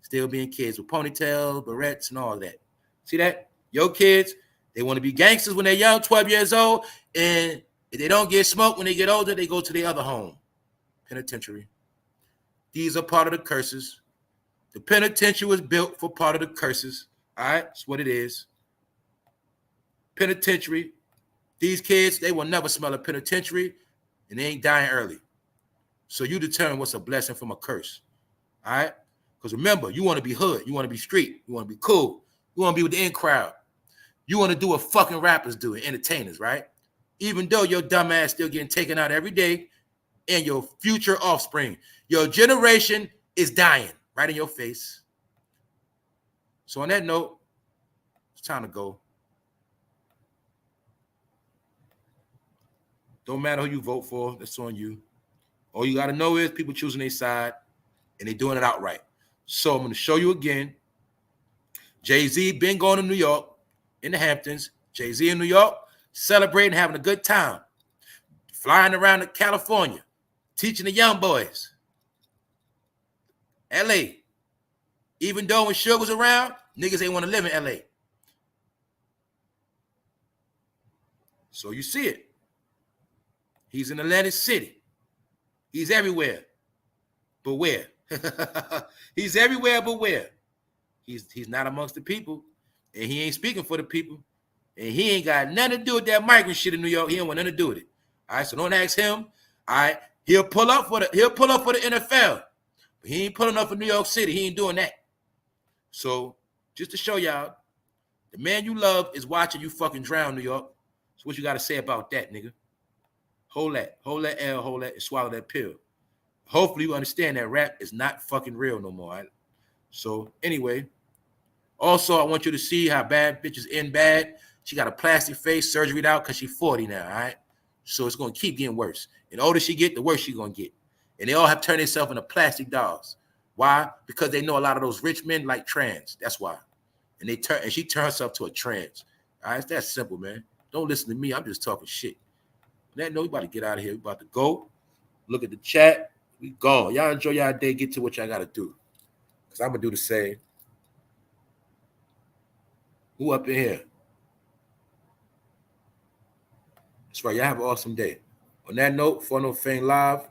Still being kids with ponytails, barrettes, and all that. See that? Your kids, they want to be gangsters when they're young, 12 years old, and if they don't get smoked when they get older, they go to the other home. Penitentiary. These are part of the curses. The penitentiary was built for part of the curses. All right, that's what it is. Penitentiary. These kids, they will never smell a penitentiary, and they ain't dying early. So you determine what's a blessing from a curse. All right? Because remember, you want to be hood. You want to be street. You want to be cool. You want to be with the in crowd. You want to do what fucking rappers do and entertainers, right? Even though your dumb ass still getting taken out every day and your future offspring. Your generation is dying right in your face. So on that note, it's time to go. Don't matter who you vote for. That's on you. All you got to know is people choosing their side, and they're doing it outright. So I'm going to show you again. Jay-Z been going to New York, in the Hamptons. Jay-Z in New York, celebrating, having a good time. Flying around to California, teaching the young boys. L.A. Even though when Suge was around, niggas ain't want to live in L.A. So you see it. He's in Atlantic City. He's everywhere. But where? He's everywhere but where? He's not amongst the people. And he ain't speaking for the people. And he ain't got nothing to do with that migrant shit in New York. He don't want nothing to do with it. All right, so don't ask him. All right, he'll pull up for the NFL. But he ain't pulling up for New York City. He ain't doing that. So just to show y'all, the man you love is watching you fucking drown, New York. So what you got to say about that, nigga? Hold that L, hold that, and swallow that pill. Hopefully you understand that rap is not fucking real no more. Right? So anyway, also I want you to see how bad bitches end bad. She got a plastic face, surgery out because she's 40 now, all right? So it's going to keep getting worse. And the older she get, the worse she's going to get. And they all have turned themselves into plastic dolls. Why? Because they know a lot of those rich men like trans. That's why. And she turns herself to a trans. All right, it's that simple, man. Don't listen to me. I'm just talking shit. No, we about to get out of here. We about to go. Look at the chat. We gone. Y'all enjoy y'all day. Get to what y'all got to do. Because I'm going to do the same. Who up in here? That's right. Y'all have an awesome day. On that note, Fun No Fame Live,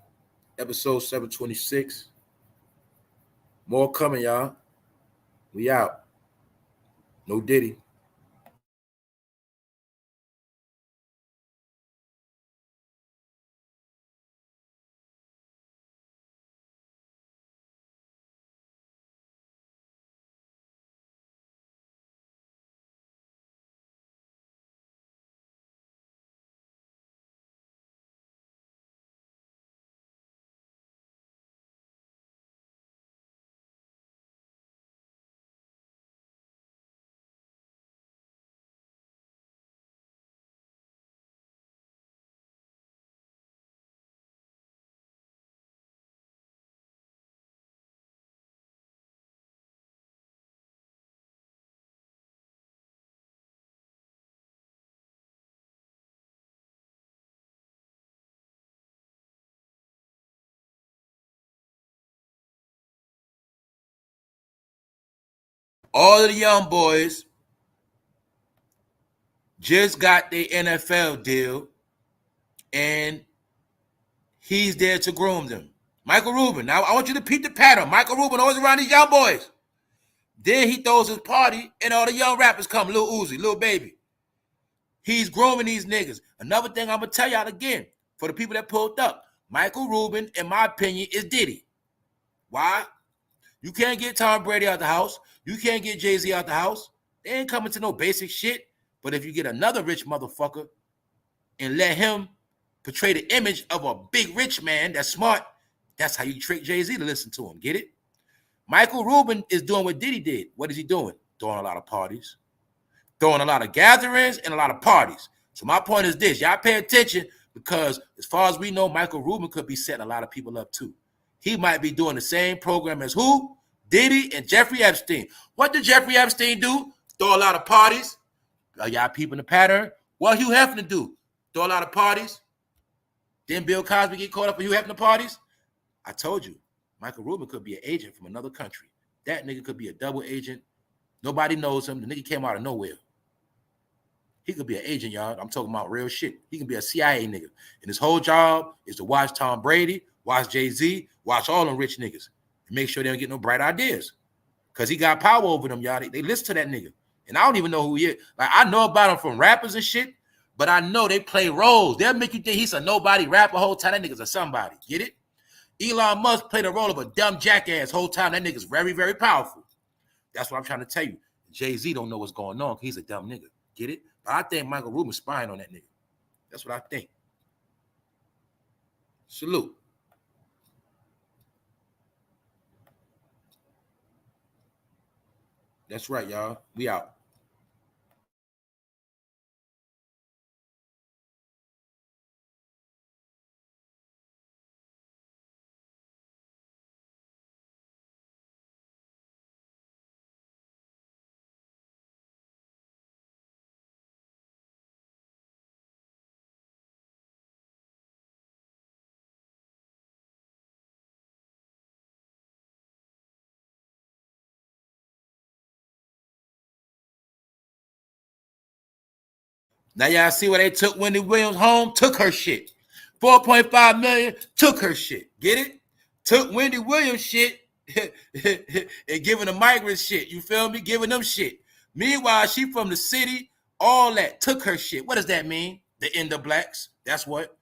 episode 726. More coming, y'all. We out. No Diddy. All of the young boys just got their NFL deal, and he's there to groom them. Michael Rubin. Now, I want you to peep the pattern. Michael Rubin always around these young boys. Then he throws his party, and all the young rappers come. Lil Uzi, Lil Baby. He's grooming these niggas. Another thing I'm going to tell y'all again, for the people that pulled up, Michael Rubin, in my opinion, is Diddy. Why? You can't get Tom Brady out the house. You can't get Jay-Z out the house. They ain't coming to no basic shit. But if you get another rich motherfucker and let him portray the image of a big rich man that's smart, that's how you trick Jay-Z to listen to him. Get it? Michael Rubin is doing what Diddy did. What is he doing? Throwing a lot of parties. Throwing a lot of gatherings and a lot of parties. So my point is this. Y'all pay attention, because as far as we know, Michael Rubin could be setting a lot of people up too. He might be doing the same program as who? Diddy and Jeffrey Epstein. What did Jeffrey Epstein do? Throw a lot of parties. Y'all peeping the pattern? What Hugh Hefner do? Throw a lot of parties. Then Bill Cosby get caught up in Hugh Hefner parties? I told you, Michael Rubin could be an agent from another country. That nigga could be a double agent. Nobody knows him. The nigga came out of nowhere. He could be an agent, y'all. I'm talking about real shit. He can be a CIA nigga. And his whole job is to watch Tom Brady, watch Jay-Z, watch all them rich niggas, and make sure they don't get no bright ideas. Because he got power over them, y'all. They listen to that nigga. And I don't even know who he is. Like, I know about him from rappers and shit, but I know they play roles. They'll make you think he's a nobody rapper whole time. That nigga's a somebody. Get it? Elon Musk played the role of a dumb jackass whole time. That nigga's very, very powerful. That's what I'm trying to tell you. Jay-Z don't know what's going on because he's a dumb nigga. Get it? But I think Michael Rubin's spying on that nigga. That's what I think. Salute. That's right, y'all. We out. Now y'all see where they took Wendy Williams home? Took her shit. 4.5 million, took her shit. Get it? Took Wendy Williams shit and giving the migrants shit. You feel me? Giving them shit. Meanwhile, she from the city, all that. Took her shit. What does that mean? The end of blacks. That's what.